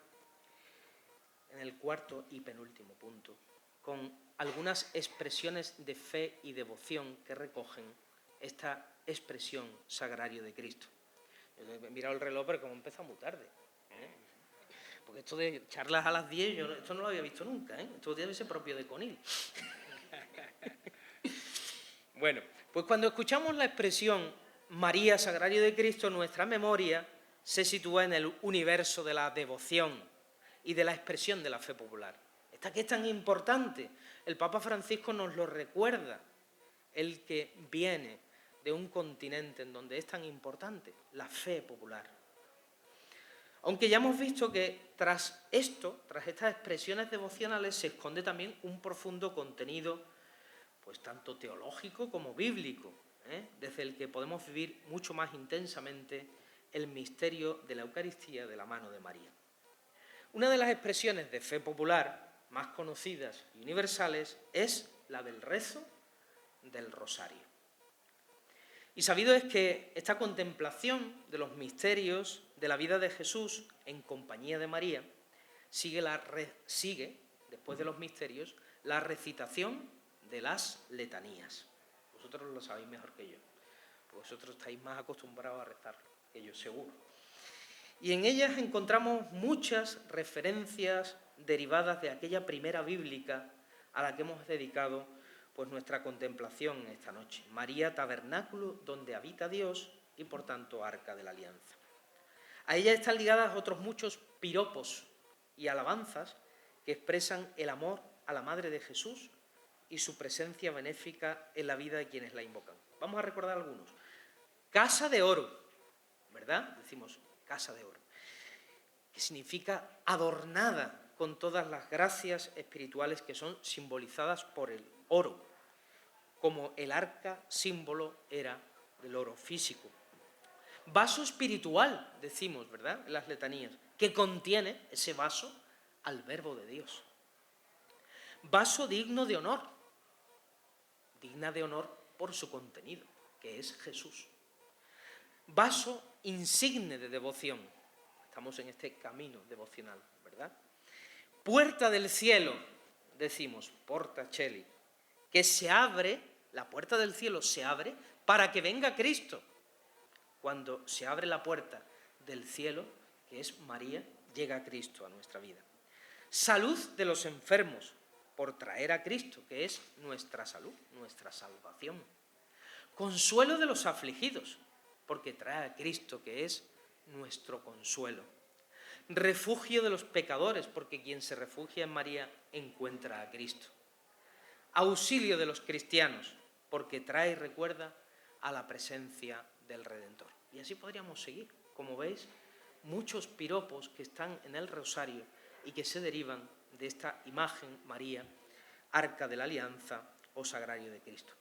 en el cuarto y penúltimo punto, con algunas expresiones de fe y devoción que recogen esta expresión sagrario de Cristo. He mirado el reloj, pero como empieza muy tarde, porque esto de charlas a las 10, yo esto no lo había visto nunca, Esto debe ser propio de Conil. Bueno, pues cuando escuchamos la expresión María, sagrario de Cristo, nuestra memoria se sitúa en el universo de la devoción y de la expresión de la fe popular. Esta que es tan importante, el Papa Francisco nos lo recuerda, el que viene de un continente en donde es tan importante la fe popular. Aunque ya hemos visto que tras estas expresiones devocionales se esconde también un profundo contenido, pues tanto teológico como bíblico, desde el que podemos vivir mucho más intensamente el misterio de la Eucaristía de la mano de María. Una de las expresiones de fe popular más conocidas y universales es la del rezo del rosario. Y sabido es que esta contemplación de los misterios de la vida de Jesús en compañía de María sigue, después de los misterios, la recitación de las letanías. Vosotros lo sabéis mejor que yo, porque vosotros estáis más acostumbrados a rezar que yo, seguro. Y en ellas encontramos muchas referencias derivadas de aquella primera bíblica a la que hemos dedicado pues nuestra contemplación esta noche. María, tabernáculo donde habita Dios y por tanto arca de la alianza. A ella están ligadas otros muchos piropos y alabanzas que expresan el amor a la Madre de Jesús y su presencia benéfica en la vida de quienes la invocan. Vamos a recordar algunos. Casa de oro, ¿verdad? Decimos casa de oro, que significa adornada con todas las gracias espirituales que son simbolizadas por el oro, como el arca símbolo era del oro físico. Vaso espiritual, decimos, ¿verdad?, en las letanías, que contiene ese vaso al Verbo de Dios. Vaso digno de honor, digna de honor por su contenido, que es Jesús. Vaso insigne de devoción. Estamos en este camino devocional, ¿verdad? Puerta del cielo, decimos, porta cheli, que se abre, la puerta del cielo se abre para que venga Cristo. Cuando se abre la puerta del cielo, que es María, llega Cristo a nuestra vida. Salud de los enfermos, por traer a Cristo, que es nuestra salud, nuestra salvación. Consuelo de los afligidos, porque trae a Cristo, que es nuestro consuelo. Refugio de los pecadores, porque quien se refugia en María encuentra a Cristo. Auxilio de los cristianos, porque trae y recuerda a la presencia del Redentor. Y así podríamos seguir, como veis, muchos piropos que están en el rosario y que se derivan de esta imagen María, arca de la alianza o sagrario de Cristo.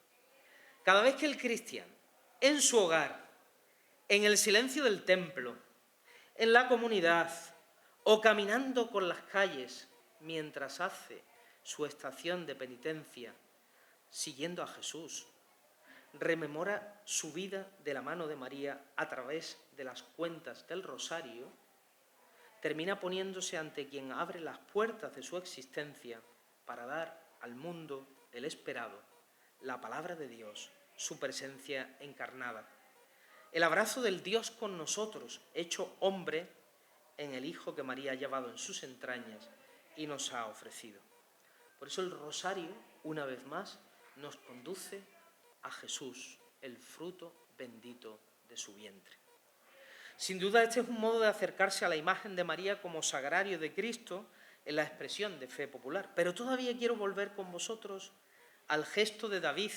Cada vez que el cristiano, en su hogar, en el silencio del templo, en la comunidad o caminando por las calles mientras hace su estación de penitencia, siguiendo a Jesús, rememora su vida de la mano de María a través de las cuentas del rosario, termina poniéndose ante quien abre las puertas de su existencia para dar al mundo el esperado, la palabra de Dios, su presencia encarnada. El abrazo del Dios con nosotros, hecho hombre en el Hijo que María ha llevado en sus entrañas y nos ha ofrecido. Por eso el rosario, una vez más, nos conduce a Jesús, el fruto bendito de su vientre. Sin duda este es un modo de acercarse a la imagen de María como sagrario de Cristo en la expresión de fe popular. Pero todavía quiero volver con vosotros al gesto de David,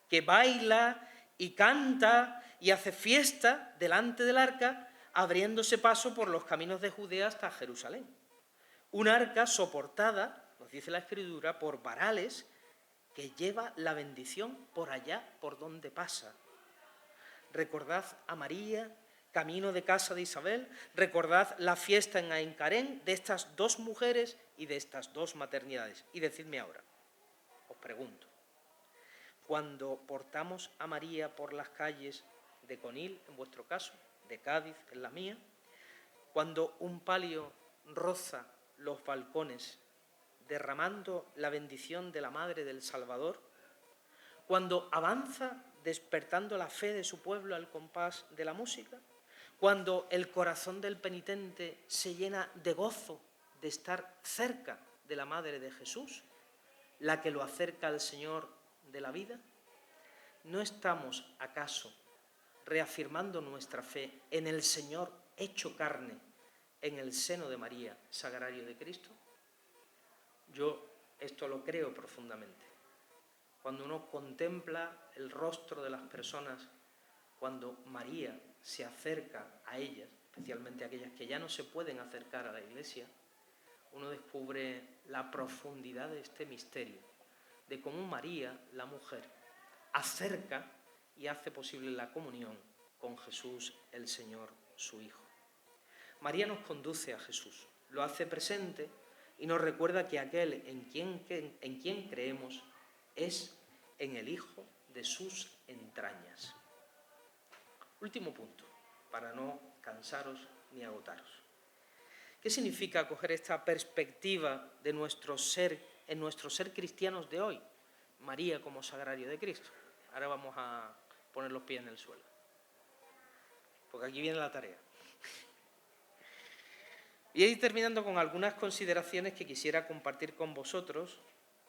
que baila y canta y hace fiesta delante del arca, abriéndose paso por los caminos de Judea hasta Jerusalén. Un arca soportada, nos dice la Escritura, por varales que lleva la bendición por allá por donde pasa. Recordad a María, camino de casa de Isabel, recordad la fiesta en Aincarén de estas dos mujeres y de estas dos maternidades. Y decidme ahora, os pregunto, cuando portamos a María por las calles de Conil, en vuestro caso, de Cádiz, en la mía, cuando un palio roza los balcones derramando la bendición de la Madre del Salvador, cuando avanza despertando la fe de su pueblo al compás de la música, cuando el corazón del penitente se llena de gozo de estar cerca de la Madre de Jesús, la que lo acerca al Señor de la vida, ¿no estamos acaso reafirmando nuestra fe en el Señor hecho carne en el seno de María, sagrario de Cristo? Yo esto lo creo profundamente. Cuando uno contempla el rostro de las personas, cuando María se acerca a ellas, especialmente a aquellas que ya no se pueden acercar a la Iglesia, uno descubre la profundidad de este misterio, de cómo María, la mujer, acerca y hace posible la comunión con Jesús, el Señor, su Hijo. María nos conduce a Jesús, lo hace presente y nos recuerda que aquel en quien creemos es en el Hijo de sus entrañas. Último punto, para no cansaros ni agotaros. ¿Qué significa coger esta perspectiva de nuestro ser, en nuestro ser cristianos de hoy? María como sagrario de Cristo. Ahora vamos a poner los pies en el suelo, porque aquí viene la tarea. Y ahí terminando con algunas consideraciones que quisiera compartir con vosotros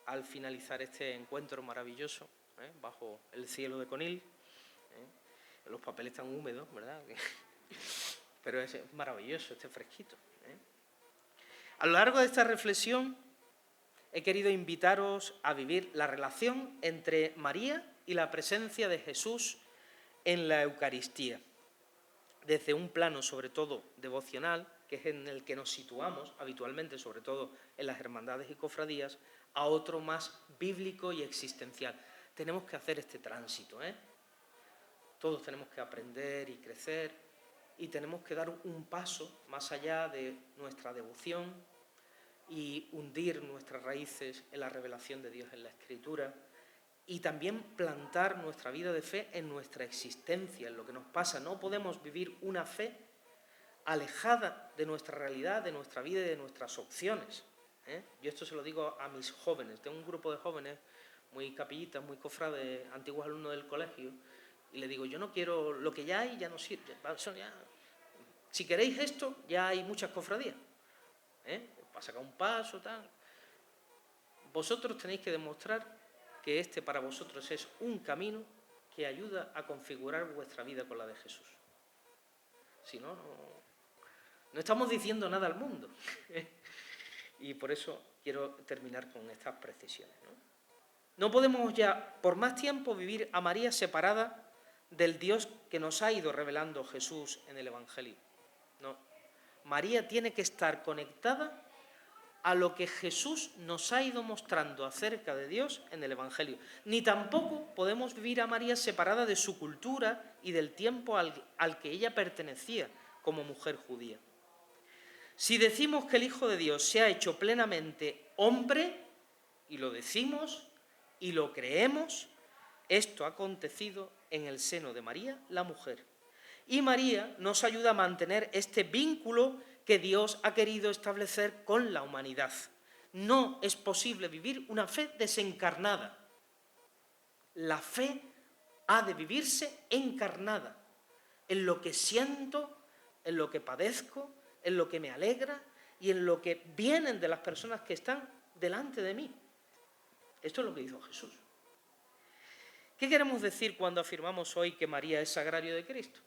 al finalizar este encuentro maravilloso, bajo el cielo de Conil. Los papeles están húmedos, ¿verdad? Pero es maravilloso, este fresquito. A lo largo de esta reflexión he querido invitaros a vivir la relación entre María y la presencia de Jesús en la Eucaristía, desde un plano sobre todo devocional, que es en el que nos situamos habitualmente, sobre todo en las hermandades y cofradías, a otro más bíblico y existencial. Tenemos que hacer este tránsito, Todos tenemos que aprender y crecer y tenemos que dar un paso más allá de nuestra devoción y hundir nuestras raíces en la revelación de Dios en la Escritura, y también plantar nuestra vida de fe en nuestra existencia, en lo que nos pasa. No podemos vivir una fe alejada de nuestra realidad, de nuestra vida y de nuestras opciones. Yo esto se lo digo a mis jóvenes. Tengo un grupo de jóvenes muy capillitas, muy cofrades, antiguos alumnos del colegio, y le digo, yo no quiero lo que ya hay, ya no sirve. Si queréis esto, ya hay muchas cofradías. Para sacar un paso, tal. Vosotros tenéis que demostrar que este para vosotros es un camino que ayuda a configurar vuestra vida con la de Jesús. Si no, no estamos diciendo nada al mundo. Y por eso quiero terminar con estas precisiones. No podemos ya por más tiempo vivir a María separada del Dios que nos ha ido revelando Jesús en el Evangelio. No. María tiene que estar conectada a lo que Jesús nos ha ido mostrando acerca de Dios en el Evangelio. Ni tampoco podemos vivir a María separada de su cultura y del tiempo al que ella pertenecía como mujer judía. Si decimos que el Hijo de Dios se ha hecho plenamente hombre, y lo decimos y lo creemos, esto ha acontecido en el seno de María, la mujer. Y María nos ayuda a mantener este vínculo que Dios ha querido establecer con la humanidad. No es posible vivir una fe desencarnada. La fe ha de vivirse encarnada, en lo que siento, en lo que padezco, en lo que me alegra y en lo que vienen de las personas que están delante de mí. Esto es lo que hizo Jesús. ¿Qué queremos decir cuando afirmamos hoy que María es sagrario de Cristo?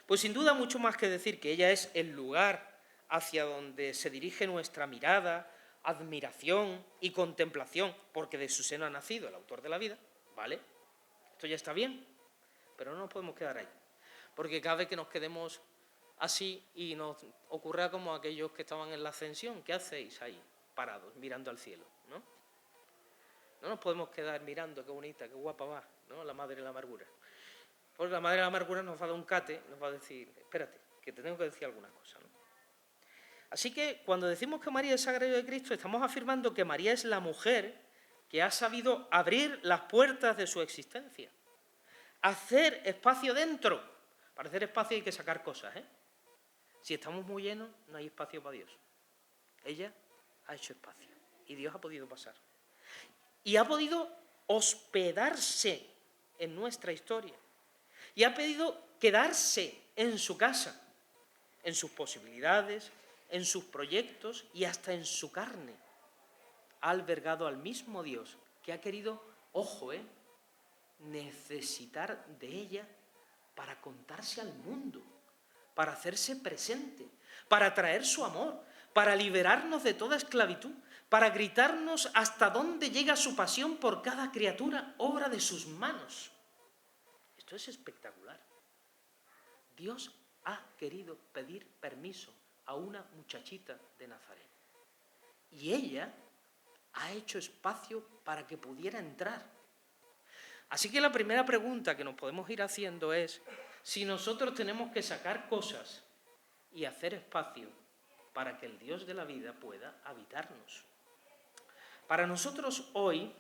Pues sin duda mucho más que decir que ella es el lugar hacia donde se dirige nuestra mirada, admiración y contemplación, porque de su seno ha nacido el autor de la vida, ¿vale? Esto ya está bien, pero no nos podemos quedar ahí, porque cada vez que nos quedemos así y nos ocurra como aquellos que estaban en la ascensión, ¿qué hacéis ahí, parados, mirando al cielo? No nos podemos quedar mirando, qué bonita, qué guapa va, ¿no? La madre de la amargura. Porque la madre de la amargura nos va a dar un cate, nos va a decir, espérate, que te tengo que decir algunas cosas, ¿no? Así que cuando decimos que María es sagrario de Cristo, estamos afirmando que María es la mujer que ha sabido abrir las puertas de su existencia, hacer espacio dentro. Para hacer espacio hay que sacar cosas, ¿eh? Si estamos muy llenos, no hay espacio para Dios. Ella ha hecho espacio y Dios ha podido pasar. Y ha podido hospedarse en nuestra historia. Y ha podido quedarse en su casa, en sus posibilidades, en sus proyectos y hasta en su carne. Ha albergado al mismo Dios que ha querido, ojo, necesitar de ella para contarse al mundo, para hacerse presente, para traer su amor, para liberarnos de toda esclavitud, para gritarnos hasta dónde llega su pasión por cada criatura, obra de sus manos. Esto es espectacular. Dios ha querido pedir permiso a una muchachita de Nazaret. Y ella ha hecho espacio para que pudiera entrar. Así que la primera pregunta que nos podemos ir haciendo es si nosotros tenemos que sacar cosas y hacer espacio para que el Dios de la vida pueda habitarnos. Para nosotros hoy,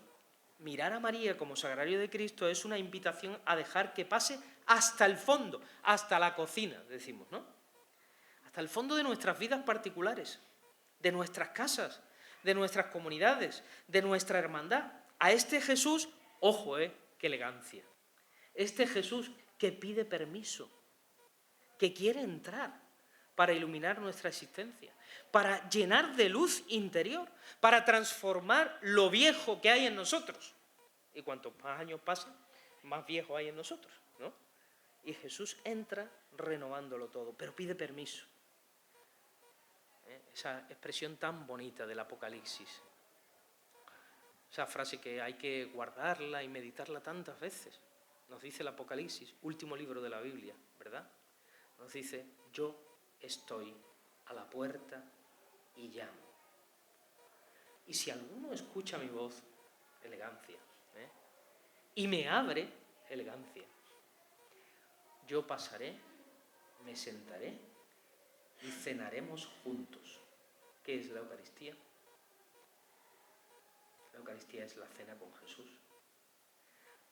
mirar a María como sagrario de Cristo es una invitación a dejar que pase hasta el fondo, hasta la cocina, decimos, ¿no? Hasta el fondo de nuestras vidas particulares, de nuestras casas, de nuestras comunidades, de nuestra hermandad. A este Jesús, ojo, qué elegancia. Este Jesús que pide permiso, que quiere entrar para iluminar nuestra existencia, para llenar de luz interior, para transformar lo viejo que hay en nosotros. Y cuantos más años pasan, más viejo hay en nosotros, ¿no? Y Jesús entra renovándolo todo, pero pide permiso. Esa expresión tan bonita del Apocalipsis. Esa frase que hay que guardarla y meditarla tantas veces. Nos dice el Apocalipsis, último libro de la Biblia, ¿verdad? Nos dice, yo estoy a la puerta y llamo. Y si alguno escucha mi voz, elegancia, y me abre, elegancia, yo pasaré, me sentaré y cenaremos juntos. ¿Qué es la Eucaristía? La Eucaristía es la cena con Jesús.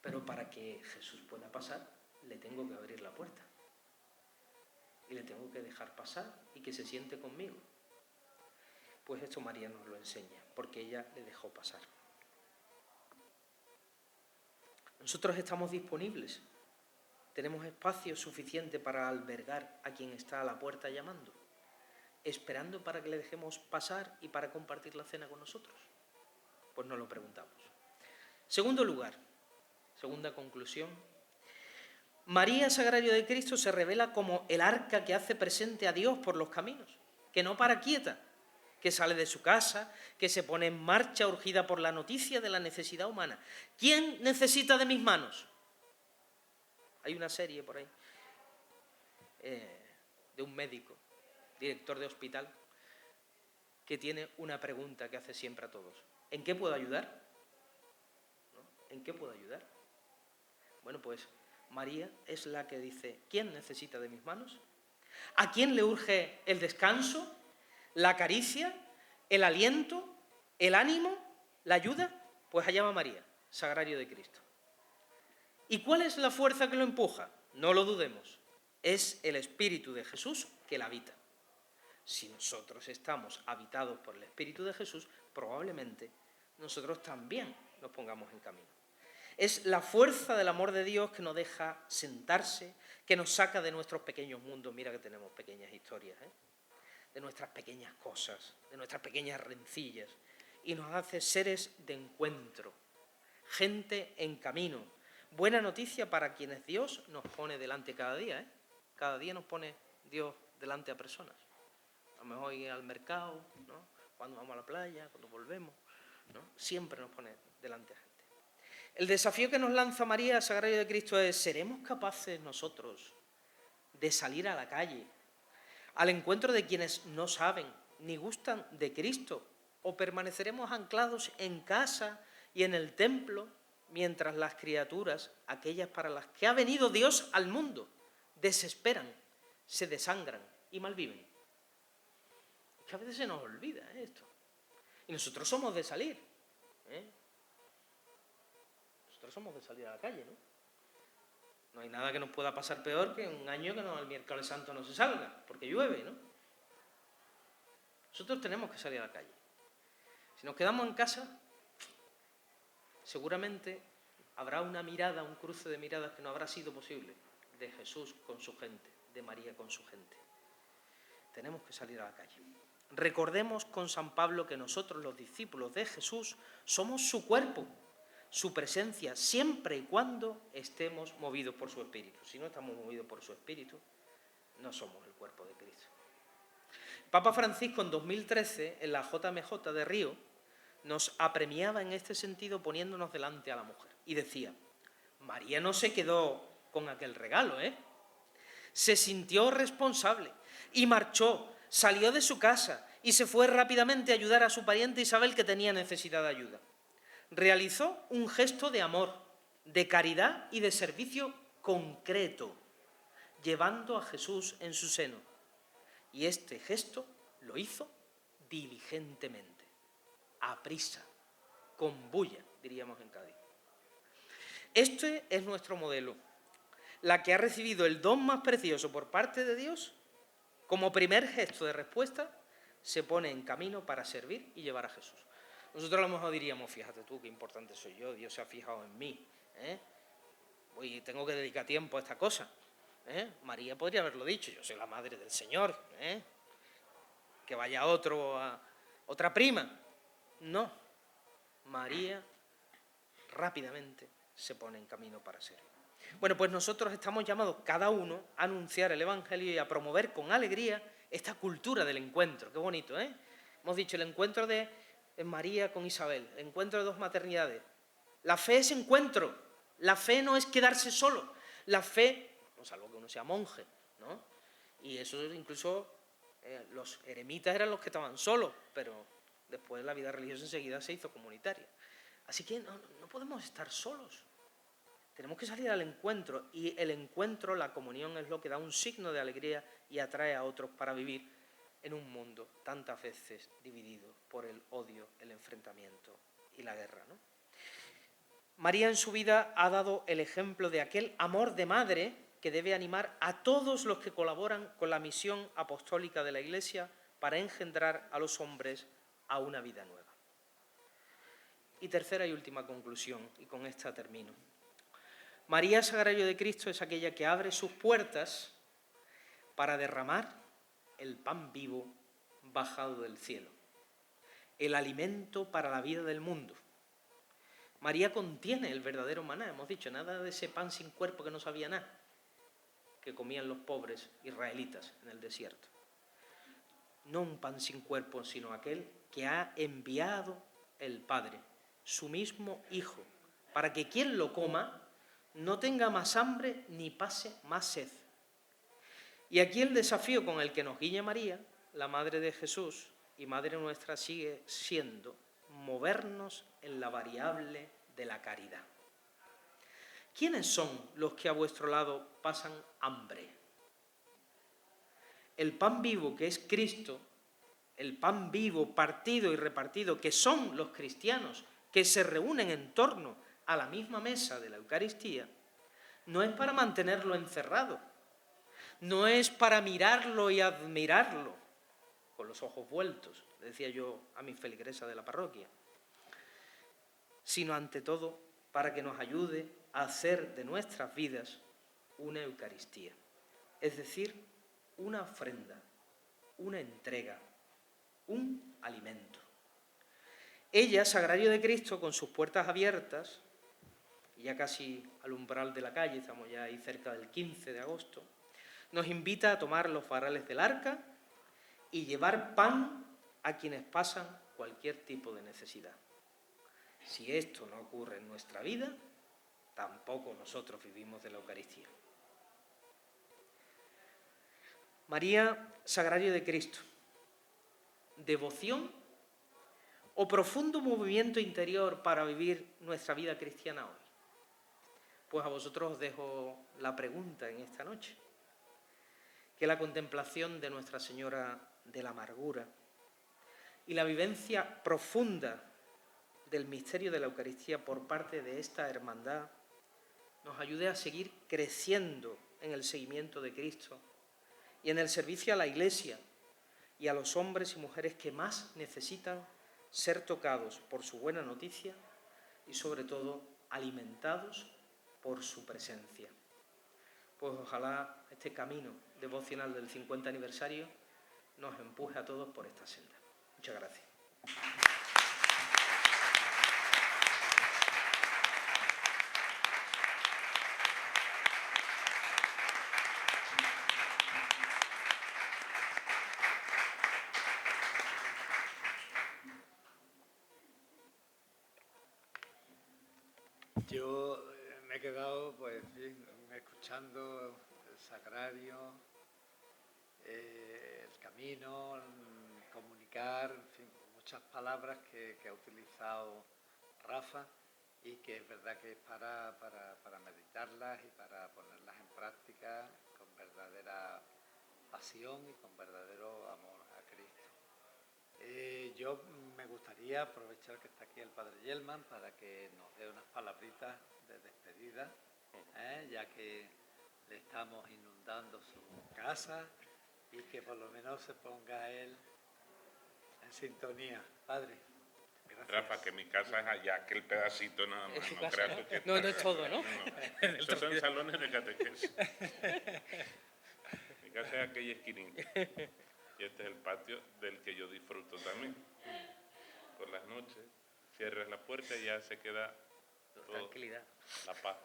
Pero para que Jesús pueda pasar, le tengo que abrir la puerta. Y le tengo que dejar pasar y que se siente conmigo. Pues esto María nos lo enseña, porque ella le dejó pasar. Nosotros estamos disponibles. Tenemos espacio suficiente para albergar a quien está a la puerta llamando, esperando para que le dejemos pasar y para compartir la cena con nosotros. Pues nos lo preguntamos. Segundo lugar, segunda conclusión. María, Sagrario de Cristo, se revela como el arca que hace presente a Dios por los caminos, que no para quieta, que sale de su casa, que se pone en marcha urgida por la noticia de la necesidad humana. ¿Quién necesita de mis manos? Hay una serie por ahí de un médico, director de hospital, que tiene una pregunta que hace siempre a todos. ¿En qué puedo ayudar? ¿No? ¿En qué puedo ayudar? Bueno, pues María es la que dice, ¿quién necesita de mis manos? ¿A quién le urge el descanso, la caricia, el aliento, el ánimo, la ayuda? Pues allá va María, Sagrario de Cristo. ¿Y cuál es la fuerza que lo empuja? No lo dudemos, es el Espíritu de Jesús que la habita. Si nosotros estamos habitados por el Espíritu de Jesús, probablemente nosotros también nos pongamos en camino. Es la fuerza del amor de Dios que nos deja sentarse, que nos saca de nuestros pequeños mundos. Mira que tenemos pequeñas historias, de nuestras pequeñas cosas, de nuestras pequeñas rencillas, y nos hace seres de encuentro, gente en camino. Buena noticia para quienes Dios nos pone delante cada día, Cada día nos pone Dios delante a personas. A lo mejor ir al mercado, ¿no? Cuando vamos a la playa, cuando volvemos, ¿no? Siempre nos pone delante a gente. El desafío que nos lanza María, Sagrario de Cristo, es: ¿seremos capaces nosotros de salir a la calle, al encuentro de quienes no saben ni gustan de Cristo? ¿O permaneceremos anclados en casa y en el templo, mientras las criaturas, aquellas para las que ha venido Dios al mundo, desesperan, se desangran y malviven? Es que a veces se nos olvida esto. Y nosotros somos de salir. Nosotros somos de salir a la calle, ¿no? No hay nada que nos pueda pasar peor que un año que el miércoles santo no se salga, porque llueve, ¿no? Nosotros tenemos que salir a la calle. Si nos quedamos en casa, seguramente habrá una mirada, un cruce de miradas que no habrá sido posible, de Jesús con su gente, de María con su gente. Tenemos que salir a la calle. Recordemos con San Pablo que nosotros, los discípulos de Jesús, somos su cuerpo, su presencia, siempre y cuando estemos movidos por su Espíritu. Si no estamos movidos por su Espíritu, no somos el cuerpo de Cristo. Papa Francisco en 2013, en la JMJ de Río, nos apremiaba en este sentido poniéndonos delante a la mujer. Y decía, María no se quedó con aquel regalo, se sintió responsable y marchó, salió de su casa y se fue rápidamente a ayudar a su pariente Isabel, que tenía necesidad de ayuda. Realizó un gesto de amor, de caridad y de servicio concreto, llevando a Jesús en su seno. Y este gesto lo hizo diligentemente, a prisa, con bulla, diríamos en Cádiz. Este es nuestro modelo. La que ha recibido el don más precioso por parte de Dios, como primer gesto de respuesta, se pone en camino para servir y llevar a Jesús. Nosotros a lo mejor diríamos, fíjate tú, qué importante soy yo, Dios se ha fijado en mí, Oye, tengo que dedicar tiempo a esta cosa. María podría haberlo dicho, yo soy la madre del Señor, que vaya otra prima. No, María rápidamente se pone en camino para servir. Bueno, pues nosotros estamos llamados cada uno a anunciar el Evangelio y a promover con alegría esta cultura del encuentro. Qué bonito, Hemos dicho el encuentro de María con Isabel, el encuentro de dos maternidades. La fe es encuentro, la fe no es quedarse solo, la fe, salvo que uno sea monje, ¿no? Y eso incluso los eremitas eran los que estaban solos, pero después la vida religiosa enseguida se hizo comunitaria. Así que no podemos estar solos. Tenemos que salir al encuentro, y el encuentro, la comunión, es lo que da un signo de alegría y atrae a otros para vivir en un mundo tantas veces dividido por el odio, el enfrentamiento y la guerra, ¿no? María en su vida ha dado el ejemplo de aquel amor de madre que debe animar a todos los que colaboran con la misión apostólica de la Iglesia para engendrar a los hombres a una vida nueva. Y tercera y última conclusión, y con esta termino. María Sagrario de Cristo es aquella que abre sus puertas para derramar el pan vivo bajado del cielo, el alimento para la vida del mundo. María contiene el verdadero maná, hemos dicho, nada de ese pan sin cuerpo que no sabía nada, que comían los pobres israelitas en el desierto. No un pan sin cuerpo, sino aquel que ha enviado el Padre, su mismo Hijo, para que quien lo coma no tenga más hambre ni pase más sed. Y aquí el desafío con el que nos guía María, la Madre de Jesús y Madre nuestra, sigue siendo movernos en la variable de la caridad. ¿Quiénes son los que a vuestro lado pasan hambre? El pan vivo que es Cristo, el pan vivo partido y repartido que son los cristianos que se reúnen en torno a la misma mesa de la Eucaristía, no es para mantenerlo encerrado, no es para mirarlo y admirarlo con los ojos vueltos, decía yo a mis feligresas de la parroquia, sino ante todo para que nos ayude a hacer de nuestras vidas una Eucaristía, es decir, una ofrenda, una entrega, un alimento. Ella, Sagrario de Cristo, con sus puertas abiertas, ya casi al umbral de la calle, estamos ya ahí cerca del 15 de agosto, nos invita a tomar los varales del arca y llevar pan a quienes pasan cualquier tipo de necesidad. Si esto no ocurre en nuestra vida, tampoco nosotros vivimos de la Eucaristía. María, Sagrario de Cristo, devoción o profundo movimiento interior para vivir nuestra vida cristiana hoy. Pues a vosotros os dejo la pregunta en esta noche, que la contemplación de Nuestra Señora de la Amargura y la vivencia profunda del misterio de la Eucaristía por parte de esta hermandad nos ayude a seguir creciendo en el seguimiento de Cristo y en el servicio a la Iglesia y a los hombres y mujeres que más necesitan ser tocados por su buena noticia y sobre todo alimentados por su presencia. Pues ojalá este camino devocional del 50 aniversario nos empuje a todos por esta senda. Muchas gracias. Yo me he quedado pues escuchando el sagrario, el camino, comunicar, en fin, muchas palabras que ha utilizado Rafa y que es verdad que es para meditarlas y para ponerlas en práctica con verdadera pasión y con verdadero amor a Cristo. Yo me gustaría aprovechar que está aquí el Padre Yelman para que nos dé unas palabritas de despedida, ya que le estamos inundando su casa y que por lo menos se ponga él en sintonía. Padre, gracias. Rafa, que mi casa es allá, aquel pedacito nada más, no creas tú que... No es todo, ¿no? Esos son salones de catequesis. Mi casa es aquella esquinita. Y este es el patio del que yo disfruto también. Por las noches, cierras la puerta y ya se queda todo, tranquilidad, la paz.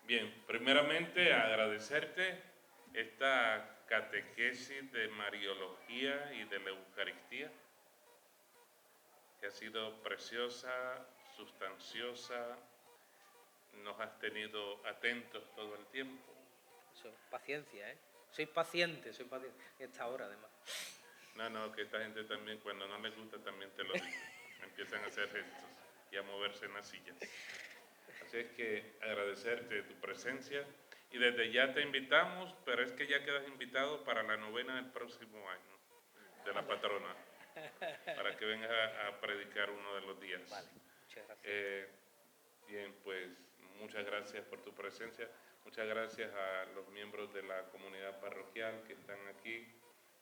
Bien, primeramente agradecerte esta catequesis de Mariología y de la Eucaristía, que ha sido preciosa, sustanciosa, nos has tenido atentos todo el tiempo. Eso, paciencia, ¿eh? Soy paciente, y esta hora además. No, que esta gente también, cuando no les gusta, también te lo digo. Empiezan a hacer gestos y a moverse en las sillas. Así es que agradecerte tu presencia Y desde ya te invitamos, pero es que ya quedas invitado para la novena del próximo año, de la patrona, para que vengas a predicar uno de los días. Vale, muchas gracias. Bien, pues muchas gracias por tu presencia. Muchas gracias a los miembros de la comunidad parroquial que están aquí,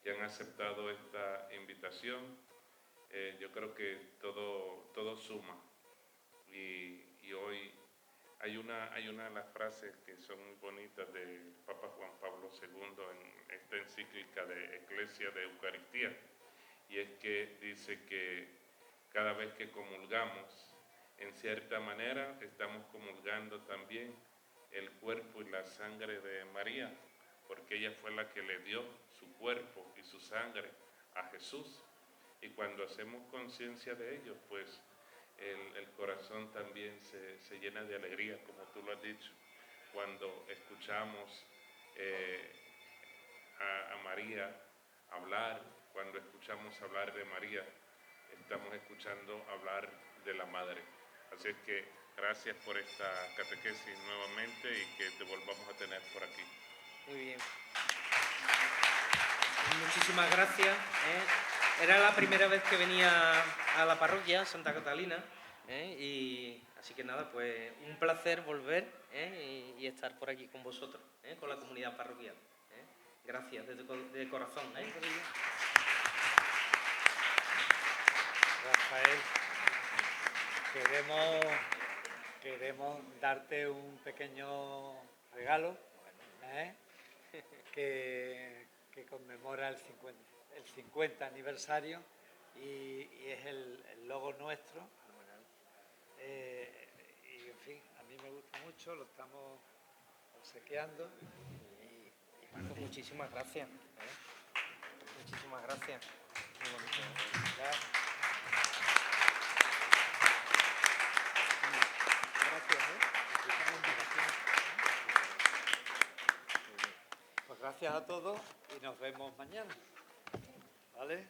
que han aceptado esta invitación. Yo creo que todo suma. Y hoy hay una de las frases que son muy bonitas del Papa Juan Pablo II en esta encíclica de Eclesia de Eucaristía, y es que dice que cada vez que comulgamos, en cierta manera estamos comulgando también el cuerpo y la sangre de María, porque ella fue la que le dio su cuerpo y su sangre a Jesús. Y cuando hacemos conciencia de ello, pues el corazón también se llena de alegría, como tú lo has dicho. Cuando escuchamos a María hablar, cuando escuchamos hablar de María, estamos escuchando hablar de la Madre. Así es que gracias por esta catequesis nuevamente y que te volvamos a tener por aquí. Muy bien. Muchísimas gracias. Era la primera vez que venía a la parroquia Santa Catalina, y así que nada, pues un placer volver y estar por aquí con vosotros, con la comunidad parroquial. Gracias de corazón. Rafael, queremos darte un pequeño regalo que conmemora el 50 aniversario y es el logo nuestro. Y en fin, a mí me gusta mucho, lo estamos obsequiando. Pues muchísimas gracias. Muchísimas gracias. Muy bonito. Pues gracias a todos y nos vemos mañana. ¿Vale?